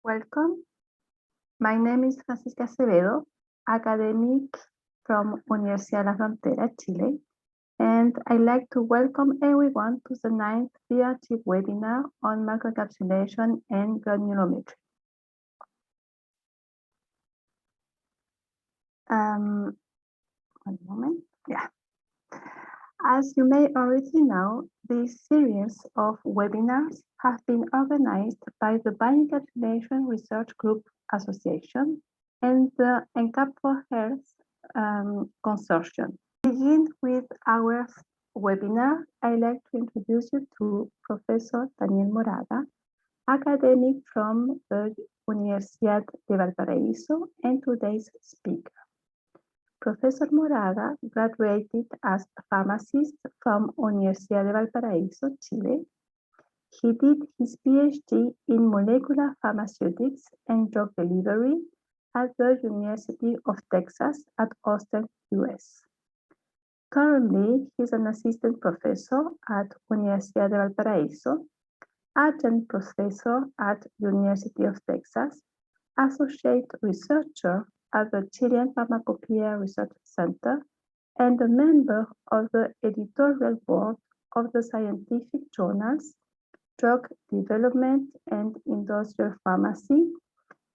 Welcome. My name is Francisca Acevedo, academic from Universidad Frontera, Chile, and I'd like to welcome everyone to the 9th VRT webinar on microencapsulation and granulometry. One moment, yeah. As you may already know, this series of webinars have been organized by the Bioencapsulation Research Group Association and the ENCAP4Health Consortium. To begin with our webinar, I'd like to introduce you to Professor Daniel Moraga, academic from the Universidad de Valparaiso and today's speaker. Professor Moraga graduated as a pharmacist from Universidad de Valparaiso, Chile. He did his PhD in molecular pharmaceutics and drug delivery at the University of Texas at Austin, US. Currently, he's an assistant professor at Universidad de Valparaiso, adjunct professor at University of Texas, associate researcher at the Chilean Pharmacopoeia Research Center, and a member of the editorial board of the scientific journals Drug Development and Industrial Pharmacy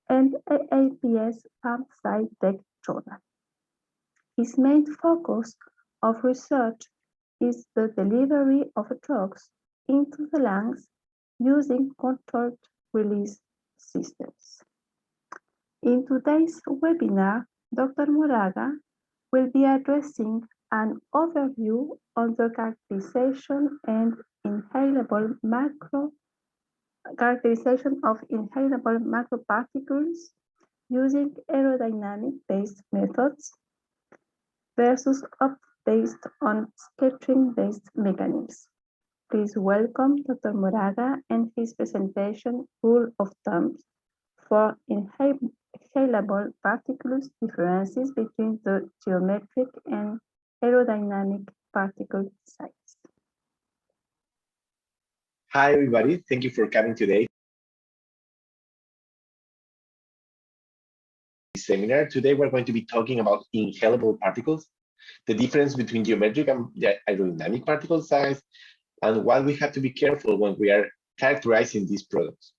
and AAPS PharmSci-Tech Journal. His main focus of research is the delivery of drugs into the lungs using controlled release systems. In today's webinar, Dr. Moraga will be addressing an overview on the characterization of inhalable microparticles using aerodynamic-based methods versus based on scattering-based mechanisms. Please welcome Dr. Moraga and his presentation, Rule of Thumbs for inhalable particles, differences between the geometric and aerodynamic particle size. Hi, everybody. Thank you for coming today. Seminar. Today, we're going to be talking about inhalable particles, the difference between geometric and aerodynamic particle size, and what we have to be careful when we are characterizing these products.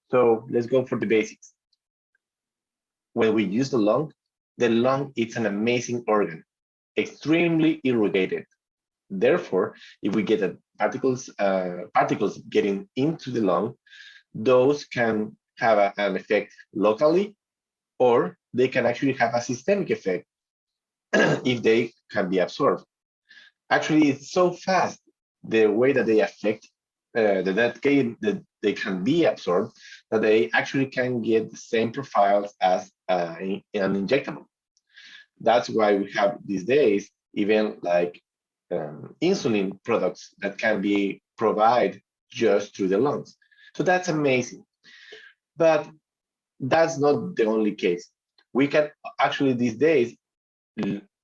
So let's go for the basics. When we use the lung is an amazing organ, extremely irrigated. Therefore, if we get particles getting into the lung, those can have an effect locally, or they can actually have a systemic effect if they can be absorbed. Actually, it's so fast the way that they affect that they can be absorbed, that they actually can get the same profiles as an injectable. That's why we have these days even like insulin products that can be provided just through the lungs. So that's amazing. But that's not the only case. We can actually these days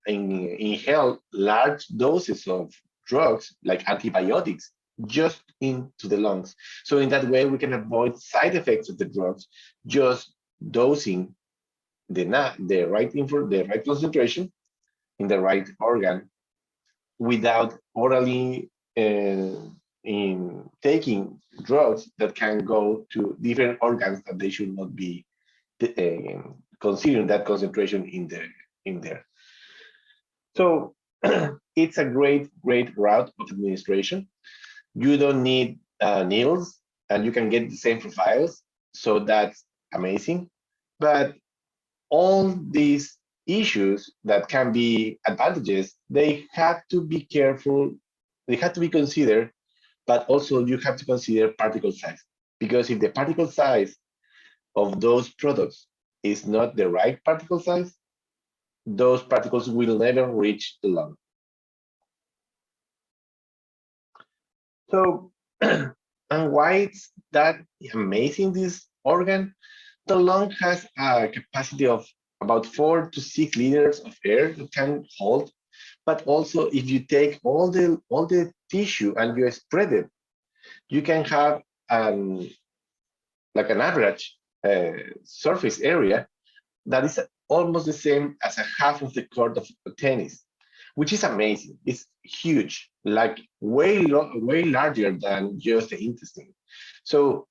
inhale large doses of drugs like antibiotics just into the lungs. So in that way, we can avoid side effects of the drugs, just dosing the right concentration in the right organ without orally in taking drugs that can go to different organs that they should not be considering that concentration in there. So it's a great route of administration. You don't need needles, and you can get the same profiles. So that's amazing. But all these issues that can be advantages, they have to be careful. They have to be considered, but also you have to consider particle size. Because if the particle size of those products is not the right particle size, those particles will never reach the lung. So, and why it's that amazing, this organ? The lung has a capacity of about 4 to 6 liters of air that can hold. But also, if you take all the tissue and you spread it, you can have like an average surface area that is almost the same as a half of the court of tennis, which is amazing. It's huge, like way larger than just the intestine. So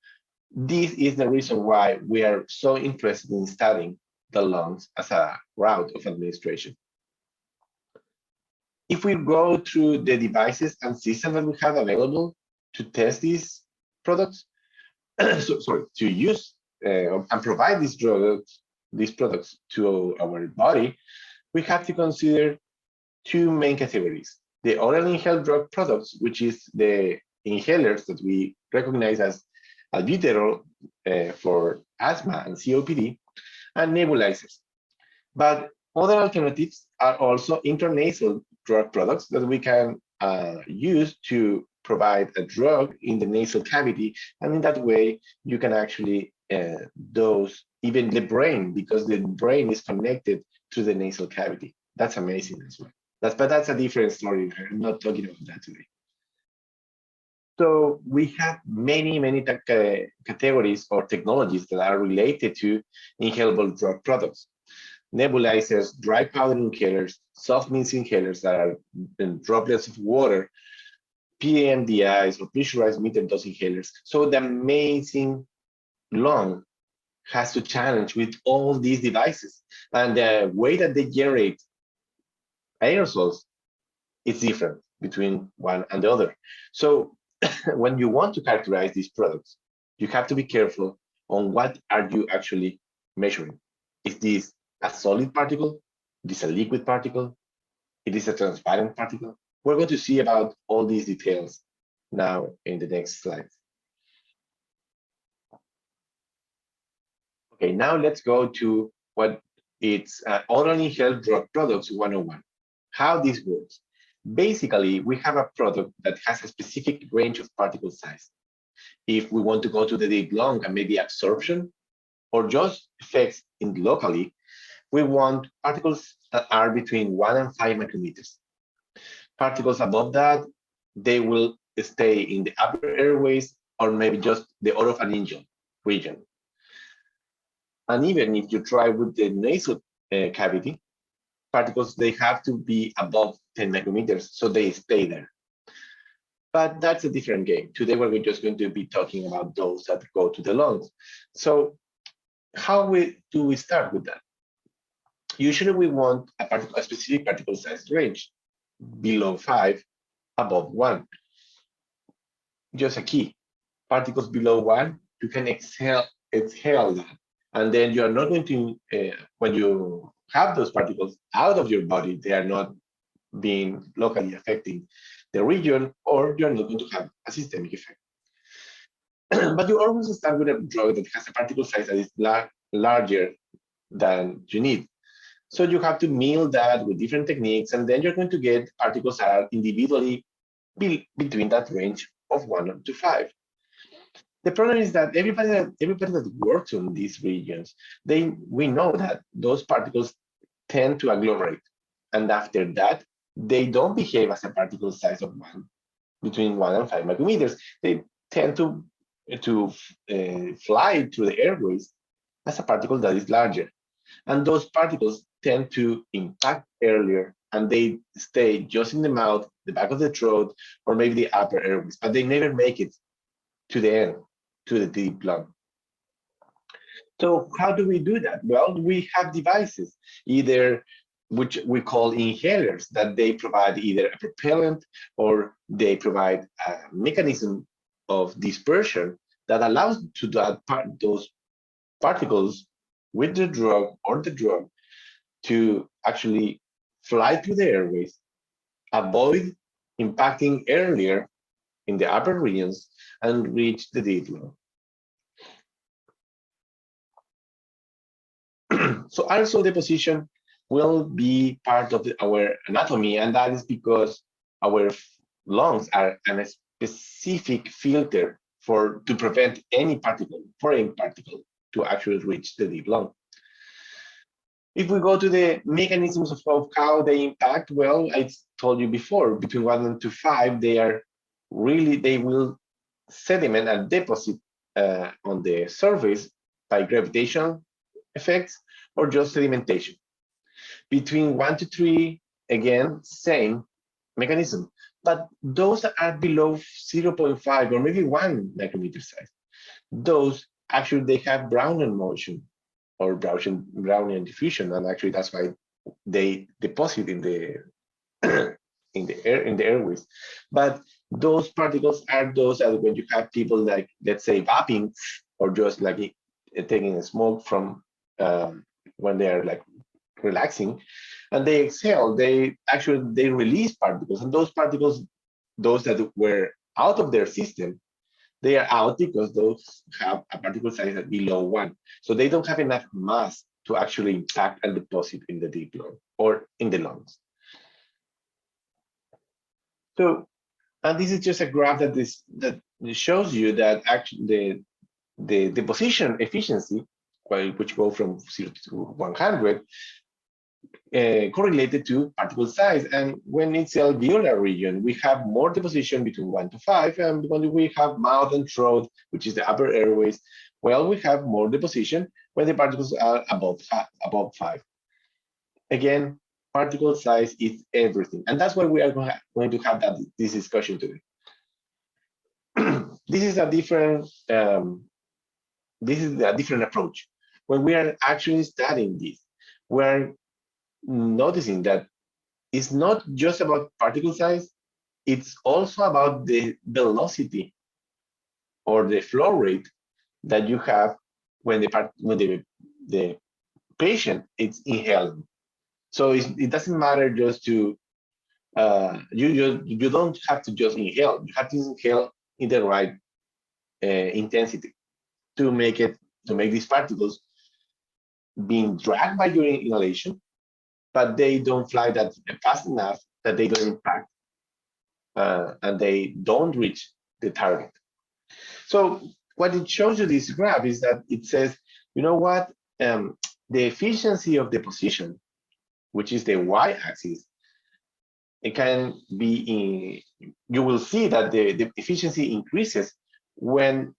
this is the reason why we are so interested in studying the lungs as a route of administration. If we go through the devices and systems that we have available to test these products, to use and provide these products to our body, we have to consider two main categories: the oral inhaled drug products, which is the inhalers that we recognize as albuterol for asthma and COPD, and nebulizers. But other alternatives are also intranasal drug products that we can use to provide a drug in the nasal cavity, and in that way you can actually dose even the brain, because the brain is connected to the nasal cavity. That's amazing as well. But that's a different story. I'm not talking about that today. So we have many categories or technologies that are related to inhalable drug products: nebulizers, dry powder inhalers, soft mist inhalers that are droplets of water, PMDIs or pressurized metered dose inhalers. So the amazing lung has to challenge with all these devices, and the way that they generate aerosols is different between one and the other. So when you want to characterize these products, you have to be careful on what are you actually measuring. Is this a solid particle? Is this a liquid particle? It is a transparent particle? We're going to see about all these details now in the next slide. Okay, now let's go to what it's oral inhaled drug products 101. How this works. Basically, we have a product that has a specific range of particle size. If we want to go to the deep lung and maybe absorption, or just effects locally, we want particles that are between 1 and 5 micrometers. Particles above that, they will stay in the upper airways or maybe just the oropharyngeal region. And even if you try with the nasal cavity, particles, they have to be above 10 micrometers, so they stay there. But that's a different game. Today, we're just going to be talking about those that go to the lungs. So how do we start with that? Usually, we want a specific particle size range, below 5, above 1. Just a key. Particles below 1, you can exhale that. And then you are not going to, when you have those particles out of your body, they are not being locally affecting the region, or you're not going to have a systemic effect. But you always start with a drug that has a particle size that is larger than you need. So you have to mill that with different techniques, and then you're going to get particles that are individually between that range of 1 to 5. The problem is that everybody that works on these regions, we know that those particles tend to agglomerate, and after that, they don't behave as a particle size of between 1 and 5 micrometers. They tend to fly through the airways as a particle that is larger, and those particles tend to impact earlier, and they stay just in the mouth, the back of the throat, or maybe the upper airways, but they never make it to the end, to the deep lung. So how do we do that? Well, we have devices, either which we call inhalers, that they provide either a propellant or they provide a mechanism of dispersion that allows to those particles with the drug or the drug to actually fly through the airways, avoid impacting earlier in the upper regions, and reach the deep lung. So aerosol deposition will be part of our anatomy, and that is because our lungs are a specific filter to prevent any foreign particle to actually reach the deep lung. If we go to the mechanisms of how they impact, well, I told you before, between 1 and 5, they will sediment and deposit on the surface by gravitational effects or just sedimentation. Between 1 to 3, again, same mechanism, but those are below 0.5 or maybe 1 micrometer size. Those actually they have Brownian motion or Brownian diffusion, and actually that's why they deposit in the in the airways. But those particles are those that when you have people like, let's say, vaping or just like taking a smoke from when they are like relaxing, and they exhale, they release particles, and those particles, those that were out of their system, they are out because those have a particle size at below 1. So they don't have enough mass to actually impact and deposit in the deep lung or in the lungs. So, and this is just a graph that shows you that actually the deposition efficiency, which go from 0 to 100, correlated to particle size. And when it's alveolar region, we have more deposition between 1 to 5, and when we have mouth and throat, which is the upper airways, well, we have more deposition when the particles are above 5. Again, particle size is everything, and that's why we are going to have this discussion today. This is a different approach. When we are actually studying this, we're noticing that it's not just about particle size, it's also about the velocity or the flow rate that you have when the patient is inhaling. So it doesn't matter just to you don't have to just inhale. You have to inhale in the right intensity to make these particles being dragged by your inhalation, but they don't fly that fast enough that they don't impact and they don't reach the target. So what it shows you, this graph, is that it says, you know what, the efficiency of deposition, which is the y-axis, it can be you will see that the efficiency increases when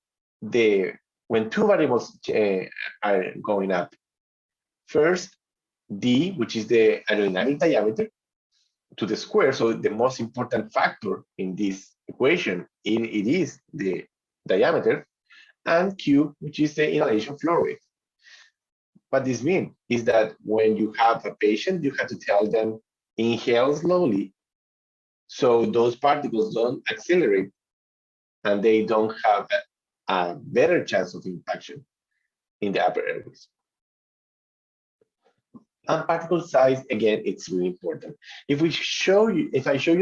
two variables are going up. First, d, which is the aerodynamic diameter, to the square. So the most important factor in this equation, it is the diameter, and q, which is the inhalation flow rate. What this means is that when you have a patient, you have to tell them inhale slowly, so those particles don't accelerate and they don't have a better chance of impaction in the upper airways. And particle size, again, it's really important. If I show you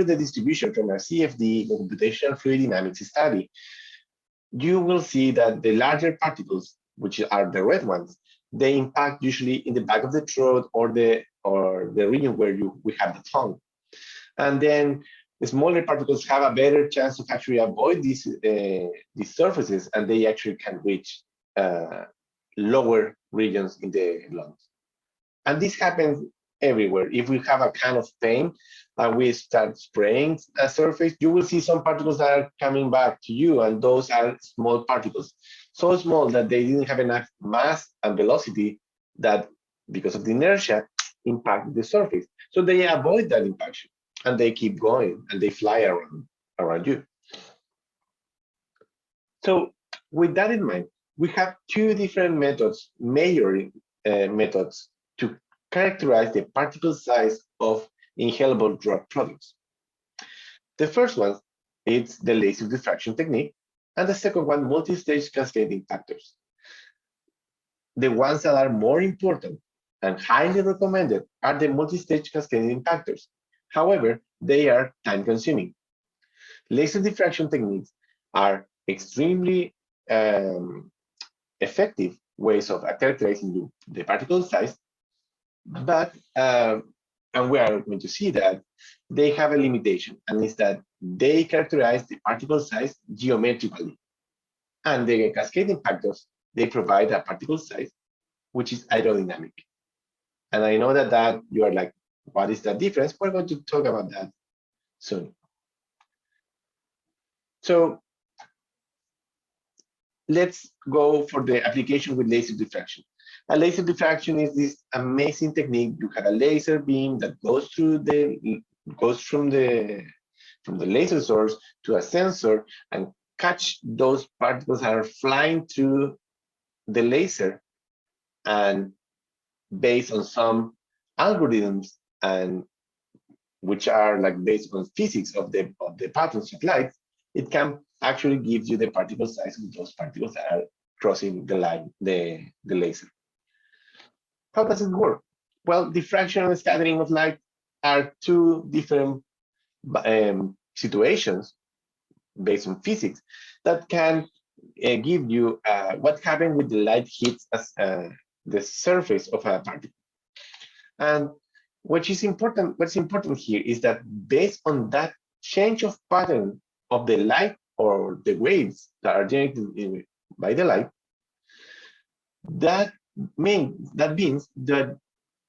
the distribution from our CFD, computational fluid dynamics study, you will see that the larger particles, which are the red ones, they impact usually in the back of the throat or the region where we have the tongue. And then the smaller particles have a better chance of actually avoid these surfaces, and they actually can reach lower regions in the lungs. And this happens everywhere. If we have a kind of pain and we start spraying a surface, you will see some particles that are coming back to you, and those are small particles, so small that they didn't have enough mass and velocity that, because of the inertia, impact the surface. So they avoid that impaction, and they keep going, and they fly around you. So with that in mind, we have two different methods, measuring methods, to characterize the particle size of inhalable drug products. The first one is the laser diffraction technique, and the second one, multi-stage cascading factors. The ones that are more important and highly recommended are the multi-stage cascading factors. However, they are time-consuming. Laser diffraction techniques are extremely effective ways of characterizing the particle size, but and we are going to see that they have a limitation, and it's that they characterize the particle size geometrically, and the cascading factors, they provide a particle size which is aerodynamic. And I know that you are like, what is the difference? We're going to talk about that soon. So let's go for the application with laser diffraction. A laser diffraction is this amazing technique. You have a laser beam that goes from the laser source to a sensor and catch those particles that are flying through the laser, and based on some algorithms and which are like based on physics of the patterns of light, it can actually give you the particle size of those particles that are crossing the line, the laser. How does it work? Well, diffraction and scattering of light are two different situations based on physics that can give you what happens when the light hits the surface of a particle. And what's important here is that based on that change of pattern of the light or the waves that are generated by the light, that means that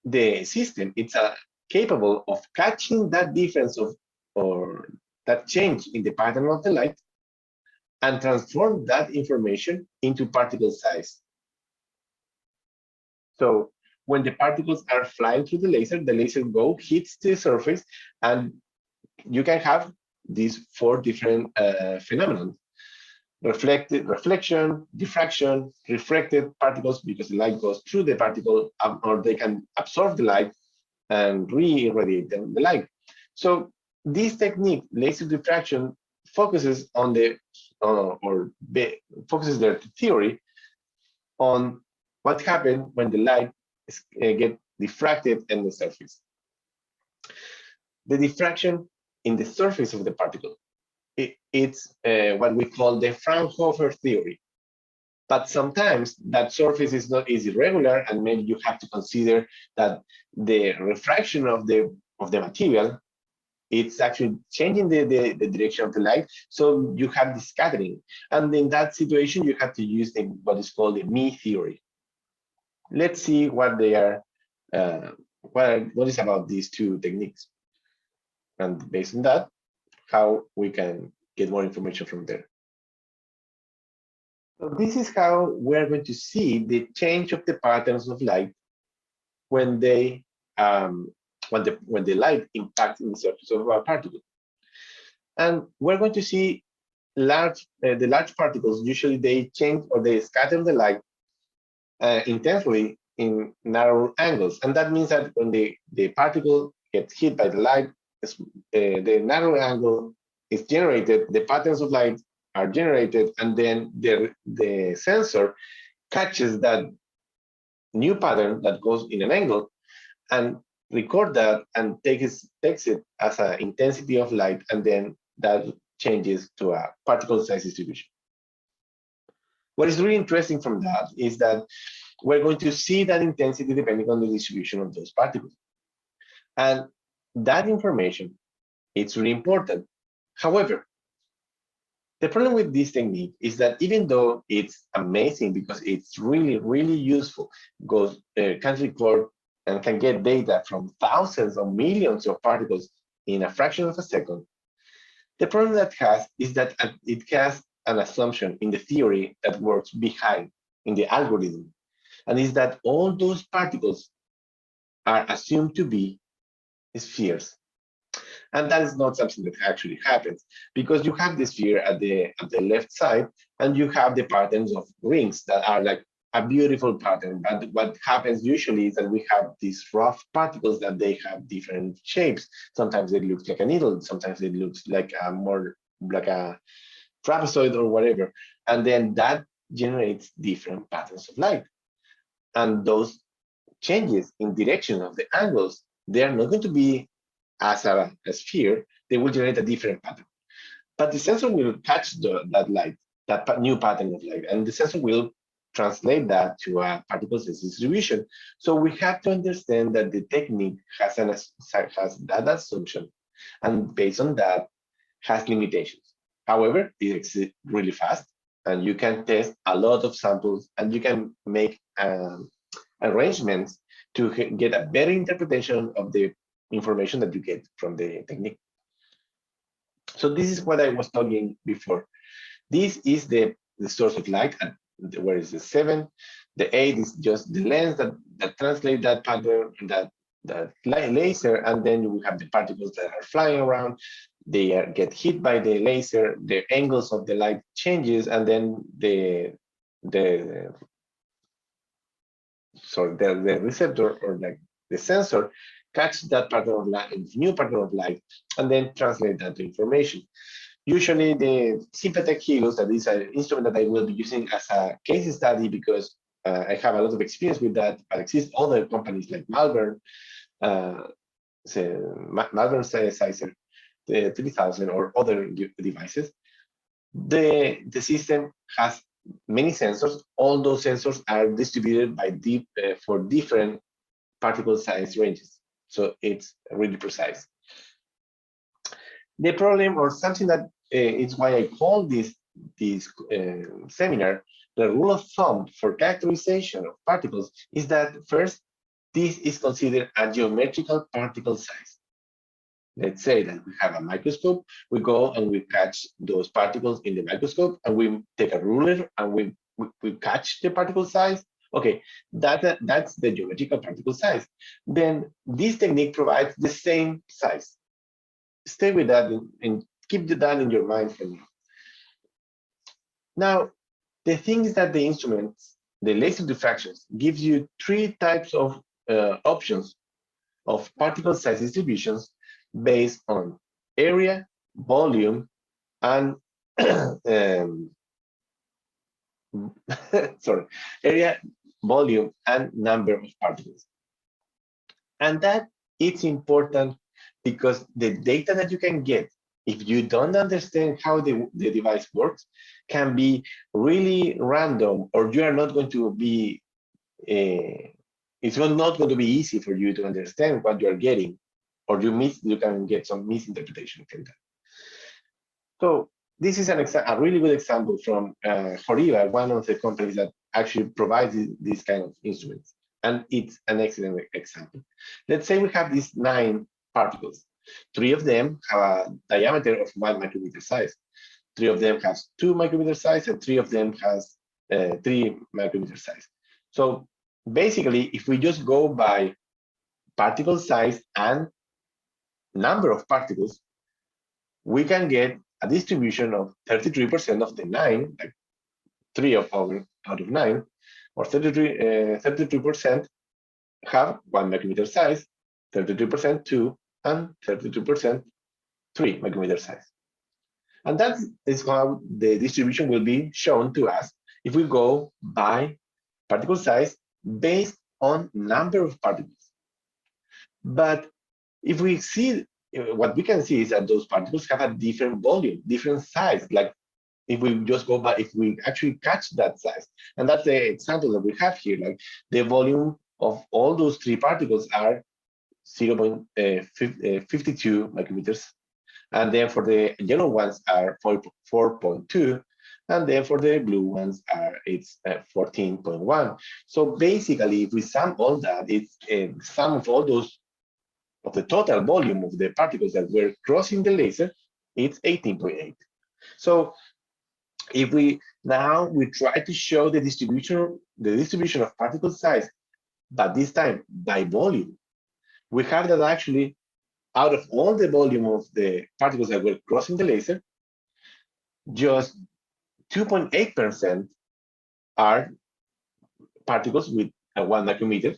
the system is capable of catching that difference or that change in the pattern of the light and transform that information into particle size. So when the particles are flying through the laser hits the surface, and you can have these four different phenomena: reflection, diffraction, refracted particles, because the light goes through the particle, or they can absorb the light and re-irradiate the light. So this technique, laser diffraction, focuses on focuses their theory on what happens when the light get diffracted in the surface. The diffraction in the surface of the particle, it's what we call the Fraunhofer theory. But sometimes that surface is irregular, and maybe you have to consider that the refraction of the material, it's actually changing the direction of the light. So you have the scattering, and in that situation, you have to use what is called the me theory. Let's see what they are. What is about these two techniques, and based on that, how we can get more information from there. So this is how we're going to see the change of the patterns of light when they when the light impacts the surface of a particle. And we're going to see the large particles. Usually they change or they scatter the light intensely in narrow angles, and that means that when the particle gets hit by the light, the narrow angle is generated, the patterns of light are generated, and then the sensor catches that new pattern that goes in an angle and record that and takes it as an intensity of light, and then that changes to a particle size distribution. What is really interesting from that is that we're going to see that intensity depending on the distribution of those particles. And that information, it's really important. However, the problem with this technique is that even though it's amazing because it's really, really useful, can record and can get data from thousands or millions of particles in a fraction of a second, the problem that has is that it has an assumption in the theory that works behind in the algorithm, and is that all those particles are assumed to be spheres. And that is not something that actually happens, because you have the sphere at the left side, and you have the patterns of rings that are like a beautiful pattern. But what happens usually is that we have these rough particles that they have different shapes. Sometimes it looks like a needle, sometimes it looks like more like a trapezoid or whatever. And then that generates different patterns of light. And those changes in direction of the angles, they are not going to be as a sphere, they will generate a different pattern. But the sensor will catch that light, that new pattern of light, and the sensor will translate that to a particle size distribution. So we have to understand that the technique has that assumption, and based on that, has limitations. However, it's really fast, and you can test a lot of samples, and you can make arrangements to get a better interpretation of the information that you get from the technique. So this is what I was talking before. This is the the source of light, and where is the 7? The 8 is just the lens that translate that pattern, that laser, and then we have the particles that are flying around. They get hit by the laser, the angles of the light changes, and then the receptor, or like the sensor, catch that pattern of light, new pattern of light, and then translate that to information. Usually the Sympatec Helix, that is an instrument that I will be using as a case study because I have a lot of experience with that, but exist other companies like Malvern, Malvern Sizer, the 3000, or other devices. The system has many sensors. All those sensors are distributed by for different particle size ranges. So it's really precise. The problem, or something that is why I call this seminar, the rule of thumb for characterization of particles is that first, this is considered a geometrical particle size. Let's say that we have a microscope, we go and we catch those particles in the microscope, and we take a ruler and we catch the particle size. Okay, that's the geometrical particle size. Then this technique provides the same size. Stay with that and keep that in your mind for now. Now, the thing is that the instruments, the laser diffractions, gives you 3 types of options of particle size distributions based on area, volume, and area, volume, and number of particles. And that it's important because the data that you can get, if you don't understand how the device works, can be really random, or you are not going to be, it's not going to be easy for you to understand what you are getting, or you can get some misinterpretation from that. So this is a really good example from Horiba, one of the companies that actually provides these kind of instruments. And it's an excellent example. Let's say we have these 9 particles. 3 of them have a diameter of 1 micrometer size. 3 of them has 2 micrometer size, and 3 of them has 3 micrometer size. So basically, if we just go by particle size and number of particles, we can get a distribution of 33% of the 9, like 3 out of 9, or 33% have 1 micrometer size, 33% 2, and 32% 3 micrometer size. And that is how the distribution will be shown to us if we go by particle size based on number of particles. But if we see, what we can see is that those particles have a different volume, different size. Like if we just go by, if we actually catch that size, and that's the example that we have here. Like the volume of all those 3 particles are 0.52 micrometers, and then for the yellow ones are 4.2, and then for the blue ones it's 14.1. So basically, if we sum all that, it's sum of all those, of the total volume of the particles that were crossing the laser, it's 18.8. So if we try to show the distribution of particle size, but this time by volume, we have that actually out of all the volume of the particles that were crossing the laser, just 2.8% are particles with 1 micrometer.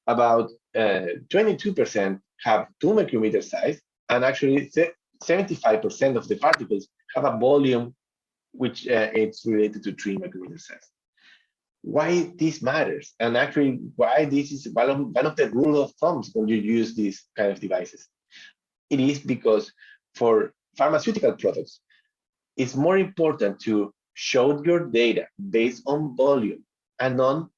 About 22% have 2 micrometer size, and actually 75% of the particles have a volume which it's related to 3 micrometer size. Why this matters, and actually why this is one of the rule of thumbs when you use these kind of devices. It is because for pharmaceutical products, it's more important to show your data based on volume and not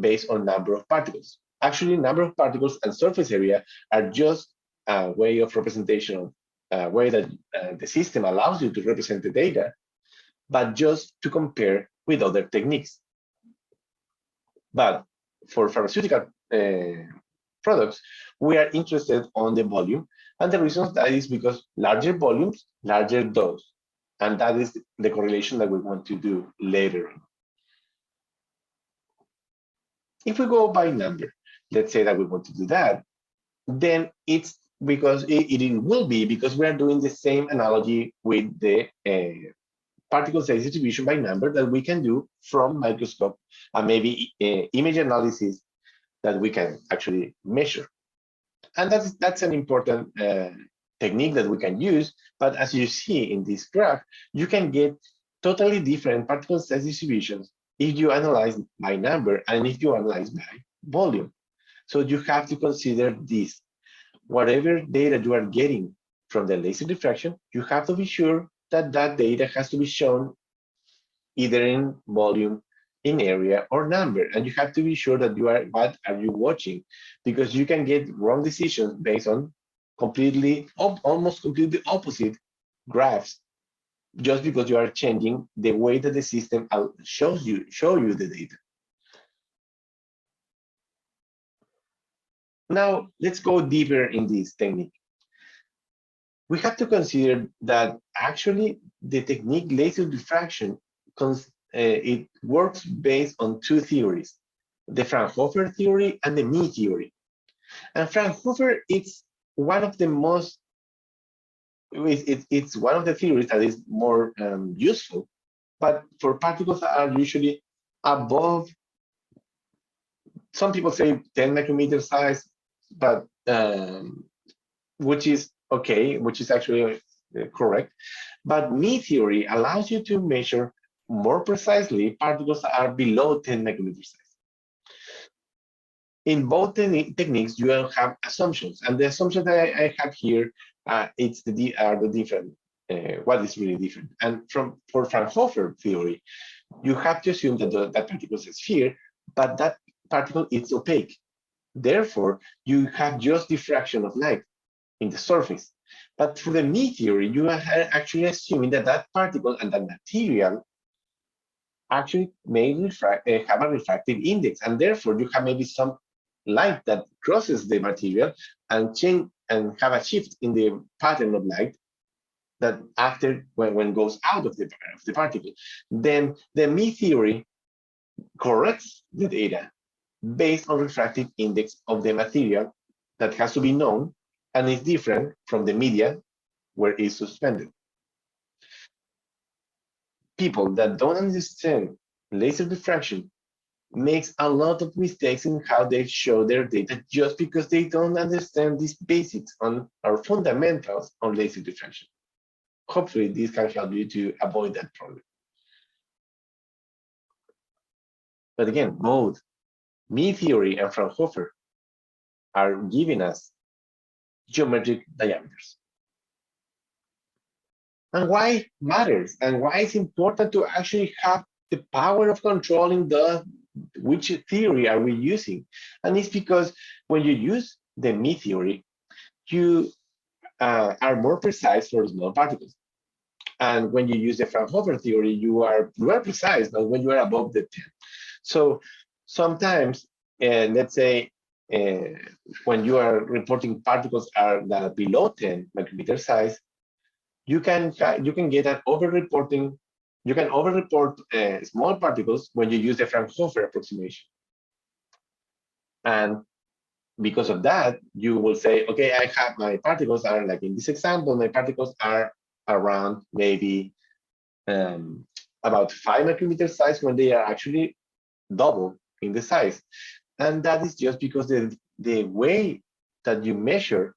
based on number of particles. Actually, number of particles and surface area are just a way of representation, a way that the system allows you to represent the data, but just to compare with other techniques. But for pharmaceutical products, we are interested on the volume, and the reason that is because larger volumes, larger dose. And that is the correlation that we want to do later on. If we go by number, let's say that we want to do that, then it's because it will be because we are doing the same analogy with the particle size distribution by number that we can do from microscope and maybe image analysis that we can actually measure. And that's an important technique that we can use. But as you see in this graph, you can get totally different particle size distributions if you analyze by number and if you analyze by volume. So you have to consider this. Whatever data you are getting from the laser diffraction, you have to be sure that that data has to be shown either in volume, in area, or number. And you have to be sure that what are you watching, because you can get wrong decisions based on almost completely opposite graphs, just because you are changing the way that the system show you the data. Now, let's go deeper in this technique. We have to consider that actually the technique laser diffraction, it works based on two theories, the Fraunhofer theory and the Me theory. And Fraunhofer, it's one of the most, it's one of the theories that is more useful, but for particles that are usually above, some people say 10 micrometer size, but which is okay, which is actually correct. But Me theory allows you to measure more precisely particles that are below 10 micrometer size. In both techniques, you have assumptions, and the assumptions that I have here, are the different. What is really different? And for Fraunhofer theory, you have to assume that that particle is a sphere, but that particle is opaque. Therefore, you have just diffraction of light in the surface. But for the Me theory, you are actually assuming that that particle and that material actually may have a refractive index, and therefore you have maybe some light that crosses the material and change and have a shift in the pattern of light that after when it goes out of the particle. Then the Me theory corrects the data based on refractive index of the material that has to be known and is different from the media where it's suspended. People that don't understand laser diffraction makes a lot of mistakes in how they show their data just because they don't understand these basics on or fundamentals on laser diffraction. Hopefully this can help you to avoid that problem. But again, both Me theory and Fraunhofer are giving us geometric diameters. And why matters, and why it's important to actually have the power of controlling which theory are we using. And it's because when you use the Me theory, you are more precise for small particles. And when you use the Fraunhofer theory, you are precise, but when you are above the 10. So sometimes, let's say, when you are reporting particles that are below 10 micrometer size, you can get an over-reporting. You can over-report small particles when you use the Fraunhofer approximation. And because of that, you will say, okay, I have my particles are like in this example, my particles are around maybe about 5 micrometer size when they are actually double in the size. And that is just because the way that you measure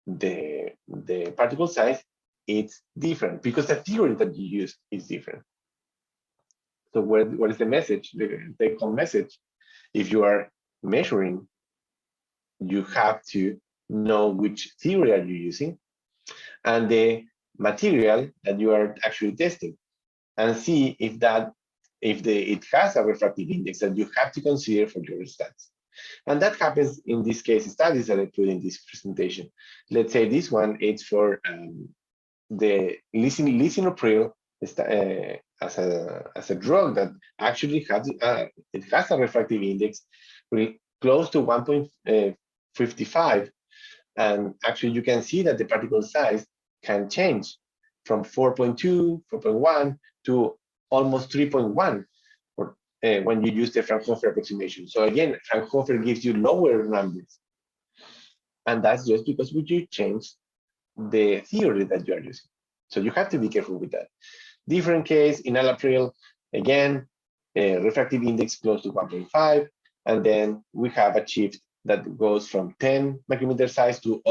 the particle size, it's different because the theory that you use is different. So what is the message, the take-home message? If you are measuring, you have to know which theory are you using and the material that you are actually testing, and see if it has a refractive index that you have to consider for your stats. And that happens in this case studies that I put in this presentation. Let's say this one, it's for the lisinopril as a drug that actually has a refractive index close to 1.55, and actually you can see that the particle size can change from 4.2, 4.1 to almost 3.1 or, when you use the Fraunhofer approximation. So again, Fraunhofer gives you lower numbers. And that's just because you change the theory that you are using. So you have to be careful with that. Different case, Inhalable, again, refractive index close to 1.5. And then we have achieved that goes from 10 micrometer size to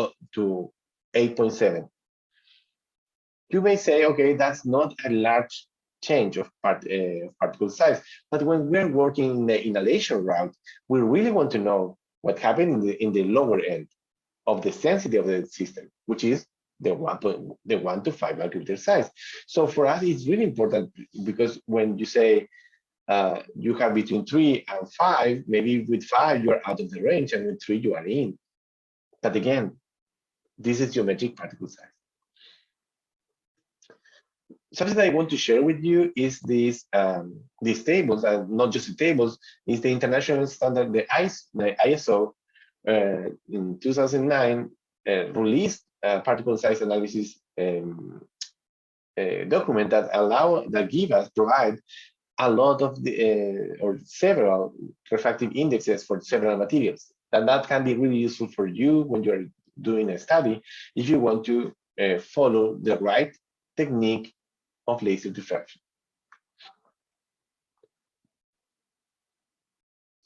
8.7. You may say, okay, that's not a large change of particle size. But when we're working in the inhalation route, we really want to know what happened in the lower end of the sensitivity of the system, which is the 1 to 5 micrometer size. So for us, it's really important because when you say you have between 3 and 5, maybe with 5 you are out of the range, and with 3 you are in. But again, this is geometric particle size. Something that I want to share with you is these tables, and not just the tables, is the international standard, the ISO in 2009 released a particle size analysis document that provide a lot of the or several refractive indexes for several materials, and that can be really useful for you when you're doing a study if you want to follow the right technique of laser diffraction.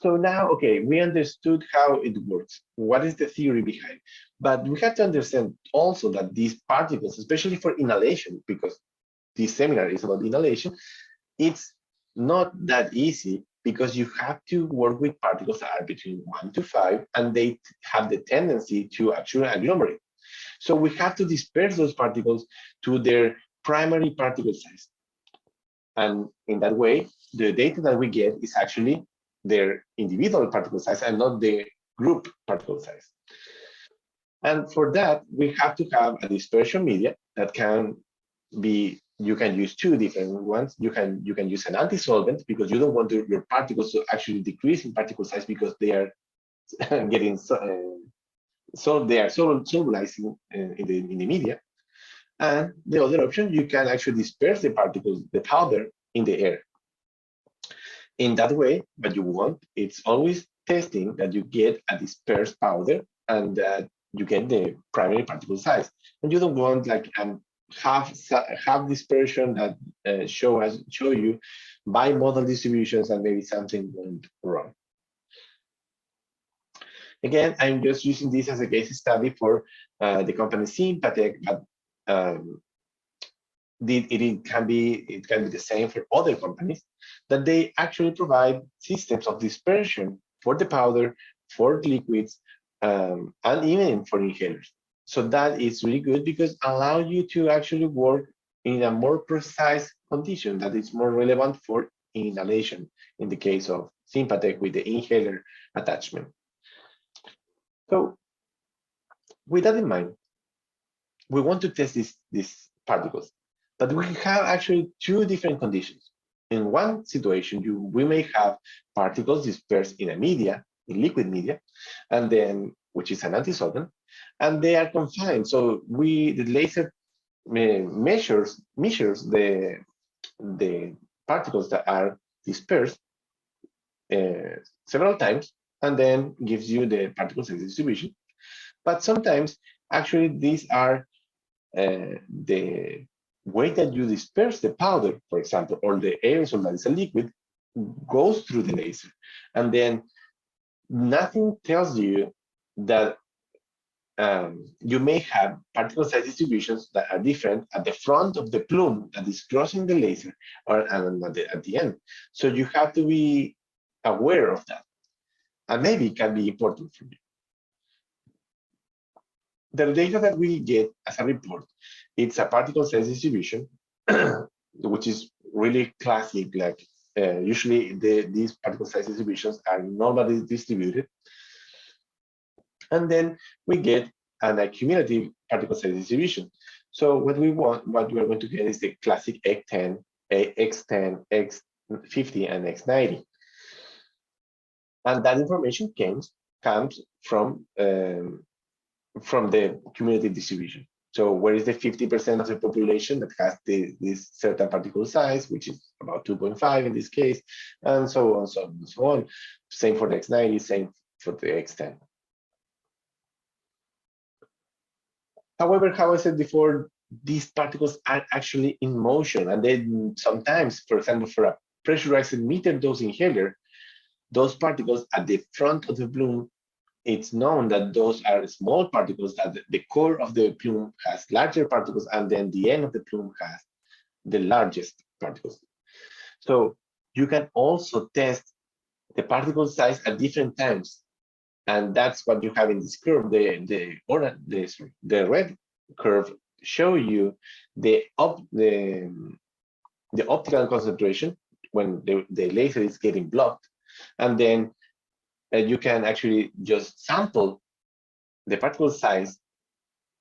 So now, okay, we understood how it works. What is the theory behind? But we have to understand also that these particles, especially for inhalation, because this seminar is about inhalation, it's not that easy because you have to work with particles that are between 1 to 5, and they have the tendency to actually agglomerate. So we have to disperse those particles to their primary particle size. And in that way, the data that we get is actually their individual particle size and not the group particle size. And for that, we have to have a dispersion media that can be, you can use two different ones. You can use an anti-solvent because you don't want your particles to actually decrease in particle size because they are getting they are solubilizing in the media. And the other option, you can actually disperse the particles, the powder, in the air. In that way, what you want, it's always testing that you get a dispersed powder and that you get the primary particle size. And you don't want like half dispersion that show you bimodal distributions and maybe something went wrong. Again, I'm just using this as a case study for the company Sympathec, but it can be the same for other companies, that they actually provide systems of dispersion for the powder, for liquids, and even for inhalers. So that is really good because allow you to actually work in a more precise condition that is more relevant for inhalation in the case of Sympathec with the inhaler attachment. So with that in mind, we want to test these particles, but we have actually two different conditions. In one situation, we may have particles dispersed in a media, in liquid media, and then which is an anti-solvent, and they are confined. So the laser measures the particles that are dispersed several times, and then gives you the particle size distribution. But sometimes, actually, these are the way that you disperse the powder, for example, or the aerosol that is a liquid, goes through the laser. And then nothing tells you that you may have particle size distributions that are different at the front of the plume that is crossing the laser or at the end. So you have to be aware of that. And maybe it can be important for you. The data that we get as a report, it's a particle size distribution, which is really classic. Like usually these particle size distributions are normally distributed. And then we get an accumulative particle size distribution. So what we are going to get is the classic X10, X10, X50, and X90. And that information comes from the cumulative distribution. So where is the 50% of the population that has this certain particle size, which is about 2.5 in this case, and so on, so on, and so on. Same for the X90, same for the X10. However, how I said before, these particles are actually in motion, and then sometimes, for example, for a pressurized meter dose inhaler, those particles at the front of the plume, it's known that those are small particles, that the core of the plume has larger particles, and then the end of the plume has the largest particles. So you can also test the particle size at different times. And that's what you have in this curve. The red curve show you the optical concentration when the laser is getting blocked. And then you can actually just sample the particle size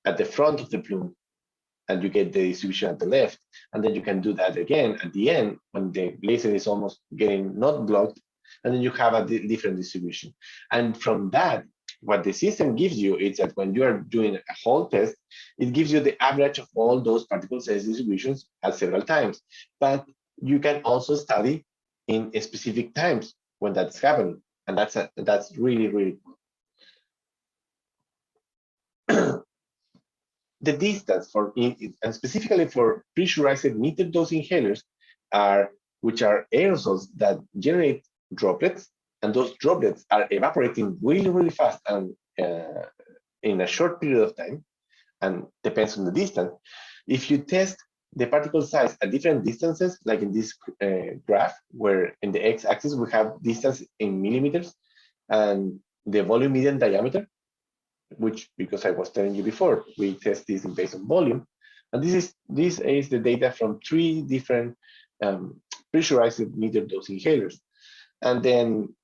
at the front of the plume, and you get the distribution at the left. And then you can do that again at the end when the laser is almost getting not blocked, and then you have a different distribution. And from that, what the system gives you is that when you are doing a whole test, it gives you the average of all those particle size distributions at several times. But you can also study in specific times when that's happening. And that's really, really cool. The distance for, and specifically for pressurized meter dose inhalers, which are aerosols that generate droplets, and those droplets are evaporating really, really fast and in a short period of time, and depends on the distance. If you test the particle size at different distances, like in this graph, where in the x-axis we have distance in millimeters, and the volume median diameter, which, because I was telling you before, we test this based on volume. And this is the data from 3 different pressurized meter dose inhalers. And then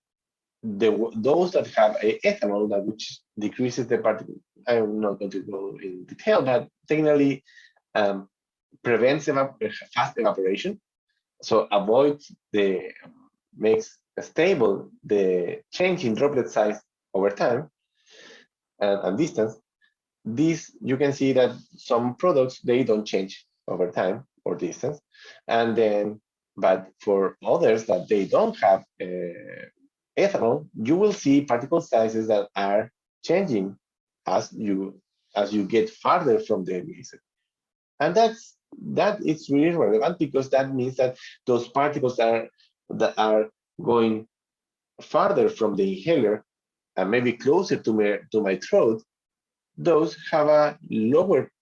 those that have ethanol, that which decreases the particle, I'm not going to go in detail, but technically prevents fast evaporation, so makes stable the change in droplet size over time and distance. You can see that some products, they don't change over time or distance, and then, but for others that they don't have ethanol, you will see particle sizes that are changing as you get farther from the laser. And that is really relevant, because that means that those particles that are going farther from the inhaler and maybe closer to my throat, those have a lower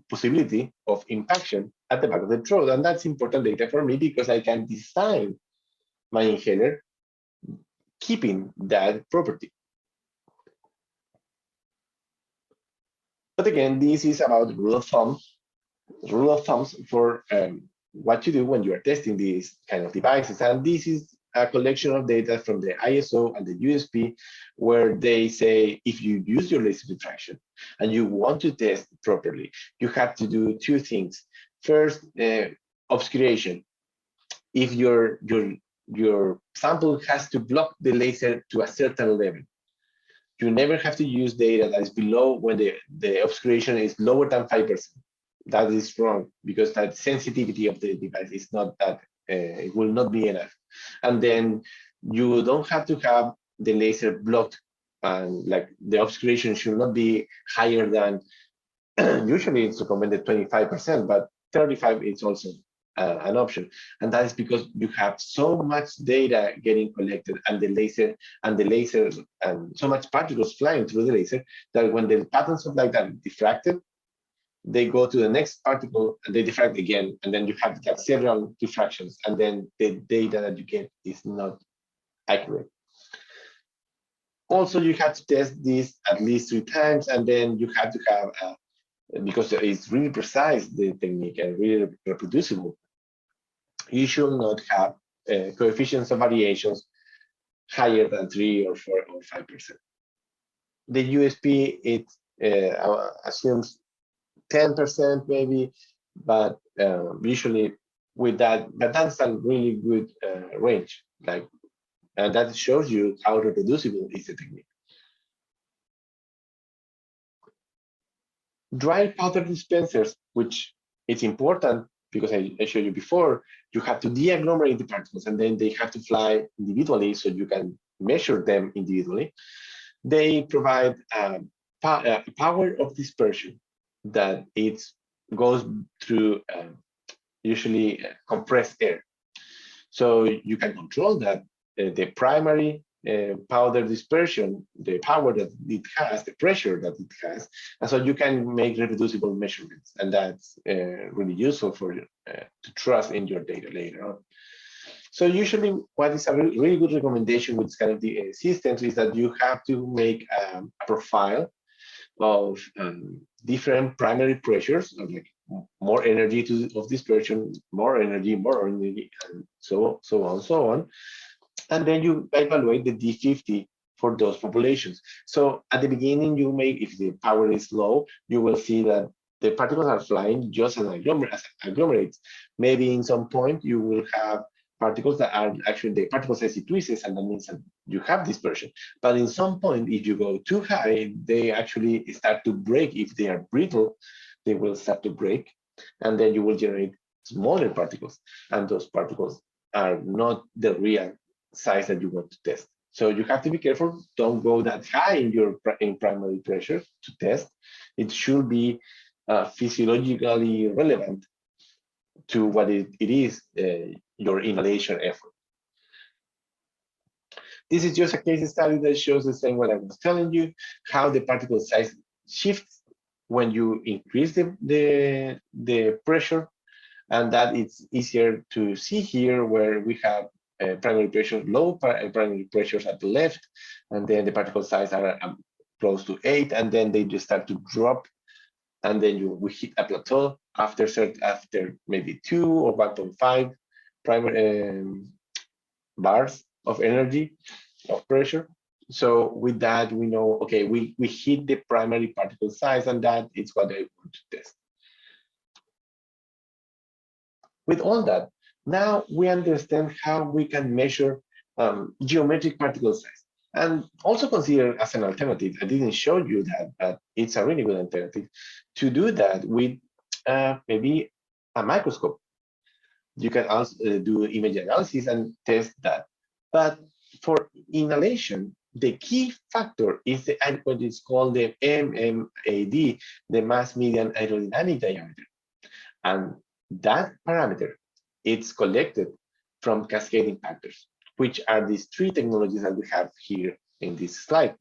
possibility of impaction at the back of the throat. And that's important data for me, because I can design my inhaler keeping that property. But again, this is about rule of thumbs for what you do when you are testing these kind of devices. And this is a collection of data from the ISO and the USP, where they say if you use your laser diffraction and you want to test properly, you have to do 2 things. First, obscuration. If your sample has to block the laser to a certain level, you never have to use data that is below when the obscuration is lower than 5%. That is wrong, because that sensitivity of the device is not that, it will not be enough. And then you don't have to have the laser blocked, and like the obscuration should not be higher than, usually it's recommended 25%, but 35 is also an option. And that is because you have so much data getting collected, and the laser and so much particles flying through the laser, that when the patterns of light are diffracted, they go to the next particle and they diffract again, and then you have to have several diffractions, and then the data that you get is not accurate. Also, you have to test this at least 3 times, and then you have to have, because it's really precise, the technique, and really reproducible, you should not have coefficients of variations higher than 3 or 4 or 5%. The USP, it assumes 10% maybe, but usually with that, but that's a really good range. Like, and that shows you how reproducible is the technique. Dry powder dispensers, which it's important because I showed you before, you have to de-agglomerate the particles and then they have to fly individually so you can measure them individually. They provide power of dispersion that it goes through usually compressed air. So you can control that the primary powder dispersion, the power that it has, the pressure that it has, and so you can make reproducible measurements, and that's really useful for you to trust in your data later on. So usually, what is a really good recommendation with this kind of systems is that you have to make a profile of different primary pressures, like more energy of dispersion, more energy, and so on. And then you evaluate the D50 for those populations. So at the beginning, you may, if the power is low, you will see that the particles are flying just as agglomerates. Maybe in some point, you will have particles that are actually the particle size decreases, and that means that you have dispersion. But in some point, if you go too high, they actually start to break. If they are brittle, they will start to break, and then you will generate smaller particles, and those particles are not the real size that you want to test. So you have to be careful. Don't go that high in your primary pressure to test. It should be physiologically relevant to what it is, your inhalation effort. This is just a case study that shows the same what I was telling you, how the particle size shifts when you increase the pressure, and that it's easier to see here where we have primary pressure, low primary pressures at the left, and then the particle size are close to 8, and then they just start to drop, and then we hit a plateau after maybe 2 or 1.5 primary bars of energy of pressure. So with that, we know, okay, we hit the primary particle size, and that is what I want to test. With all that, now we understand how we can measure geometric particle size, and also consider as an alternative. I didn't show you that, but it's a really good alternative to do that with maybe a microscope. You can also do image analysis and test that. But for inhalation, the key factor is what is called the MMAD, the mass median aerodynamic diameter. And that parameter, it's collected from cascading factors, which are these 3 technologies that we have here in this slide.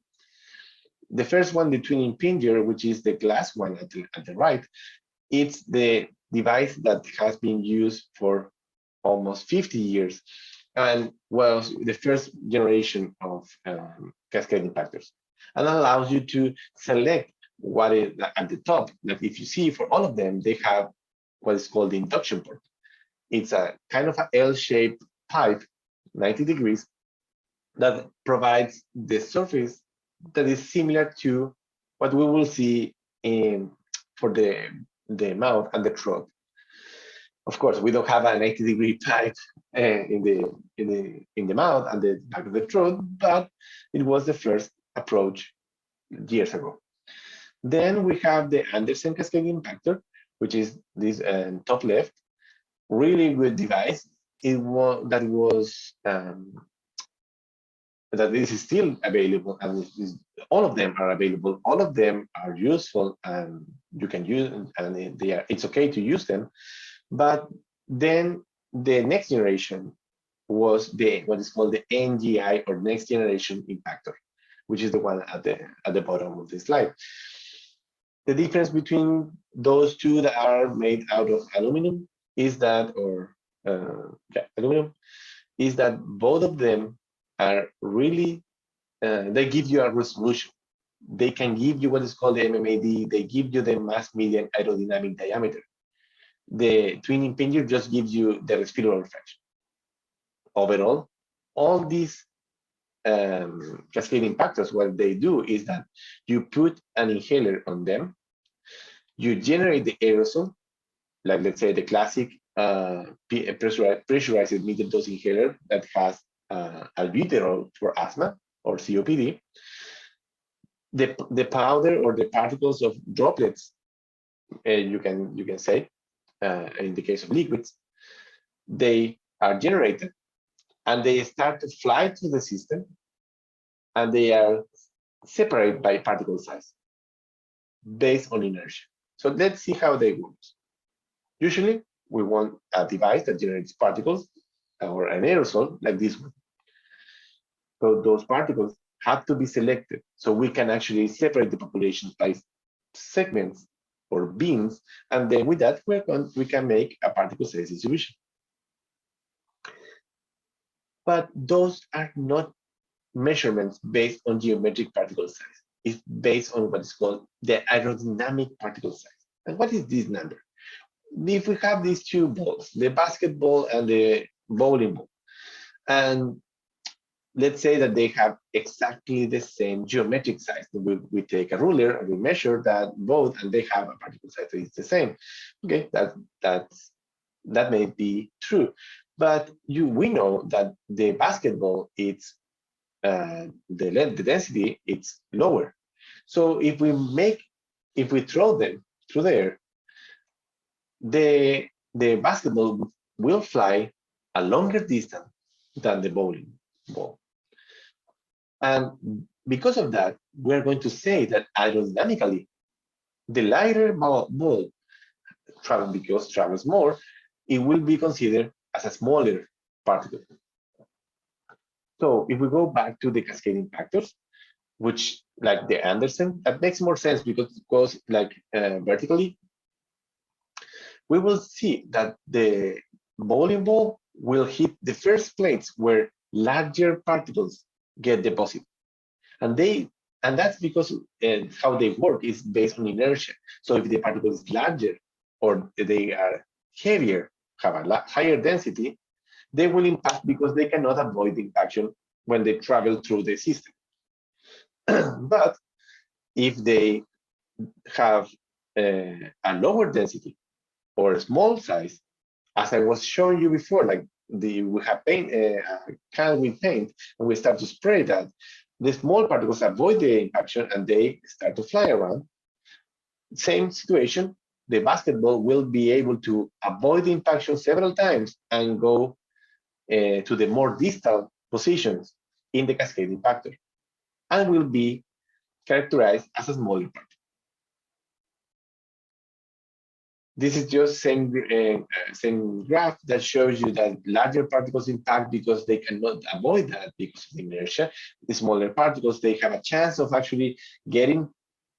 The first one, the twin impinger, which is the glass one at the right, it's the device that has been used for almost 50 years and was the first generation of cascading factors, and allows you to select what is at the top. That if you see for all of them, they have what is called the induction port. It's a kind of an L-shaped pipe, 90 degrees, that provides the surface that is similar to what we will see for the mouth and the throat. Of course, we don't have a 90-degree pipe in the mouth and the back of the throat, but it was the first approach years ago. Then we have the Anderson cascading factor, which is this top left, really good device. That is still available, and all of them are available. All of them are useful, and you can use, and it's okay to use them. But then the next generation was what is called the NGI, or next generation impactor, which is the one at the bottom of the slide. The difference between those two that are made out of aluminum is that, aluminum, is that both of them are really, they give you a resolution. They can give you what is called the MMAD. They give you the mass median aerodynamic diameter. The twin impinger just gives you the respiratory fraction. Overall, all these cascading factors, what they do is that you put an inhaler on them, you generate the aerosol, like let's say the classic pressurized metered dose inhaler that has albuterol for asthma or COPD. The powder or the particles of droplets you can say, in the case of liquids, they are generated and they start to fly through the system, and they are separated by particle size based on inertia. So let's see how they work. Usually, we want a device that generates particles or an aerosol like this one. So those particles have to be selected so we can actually separate the populations by segments or beams, and then with that we can make a particle size distribution. But those are not measurements based on geometric particle size. It's based on what is called the aerodynamic particle size. And what is this number? If we have these two balls, the basketball and the bowling ball, and let's say that they have exactly the same geometric size. We take a ruler and we measure that both, and they have a particle size that is the same. Okay, that may be true, but we know that the basketball, it's the density, it's lower. So if we throw them through there, the basketball will fly a longer distance than the bowling ball. And because of that, we're going to say that aerodynamically, the lighter ball travels more, it will be considered as a smaller particle. So if we go back to the cascading factors, which like the Anderson, that makes more sense because it goes like vertically. We will see that the bowling ball will hit the first plates where larger particles get deposited, and that's because how they work is based on inertia. So if the particle is larger or they are heavier, have a higher density, they will impact because they cannot avoid the impaction when they travel through the system. But if they have a lower density or a small size, as I was showing you before, like we have paint, can with paint, and we start to spray that, the small particles avoid the impaction and they start to fly around. Same situation, the basketball will be able to avoid the impaction several times and go to the more distal positions in the cascading factor, and will be characterized as a smaller particle. This is just same graph that shows you that larger particles impact because they cannot avoid that because of the inertia. The smaller particles, they have a chance of actually getting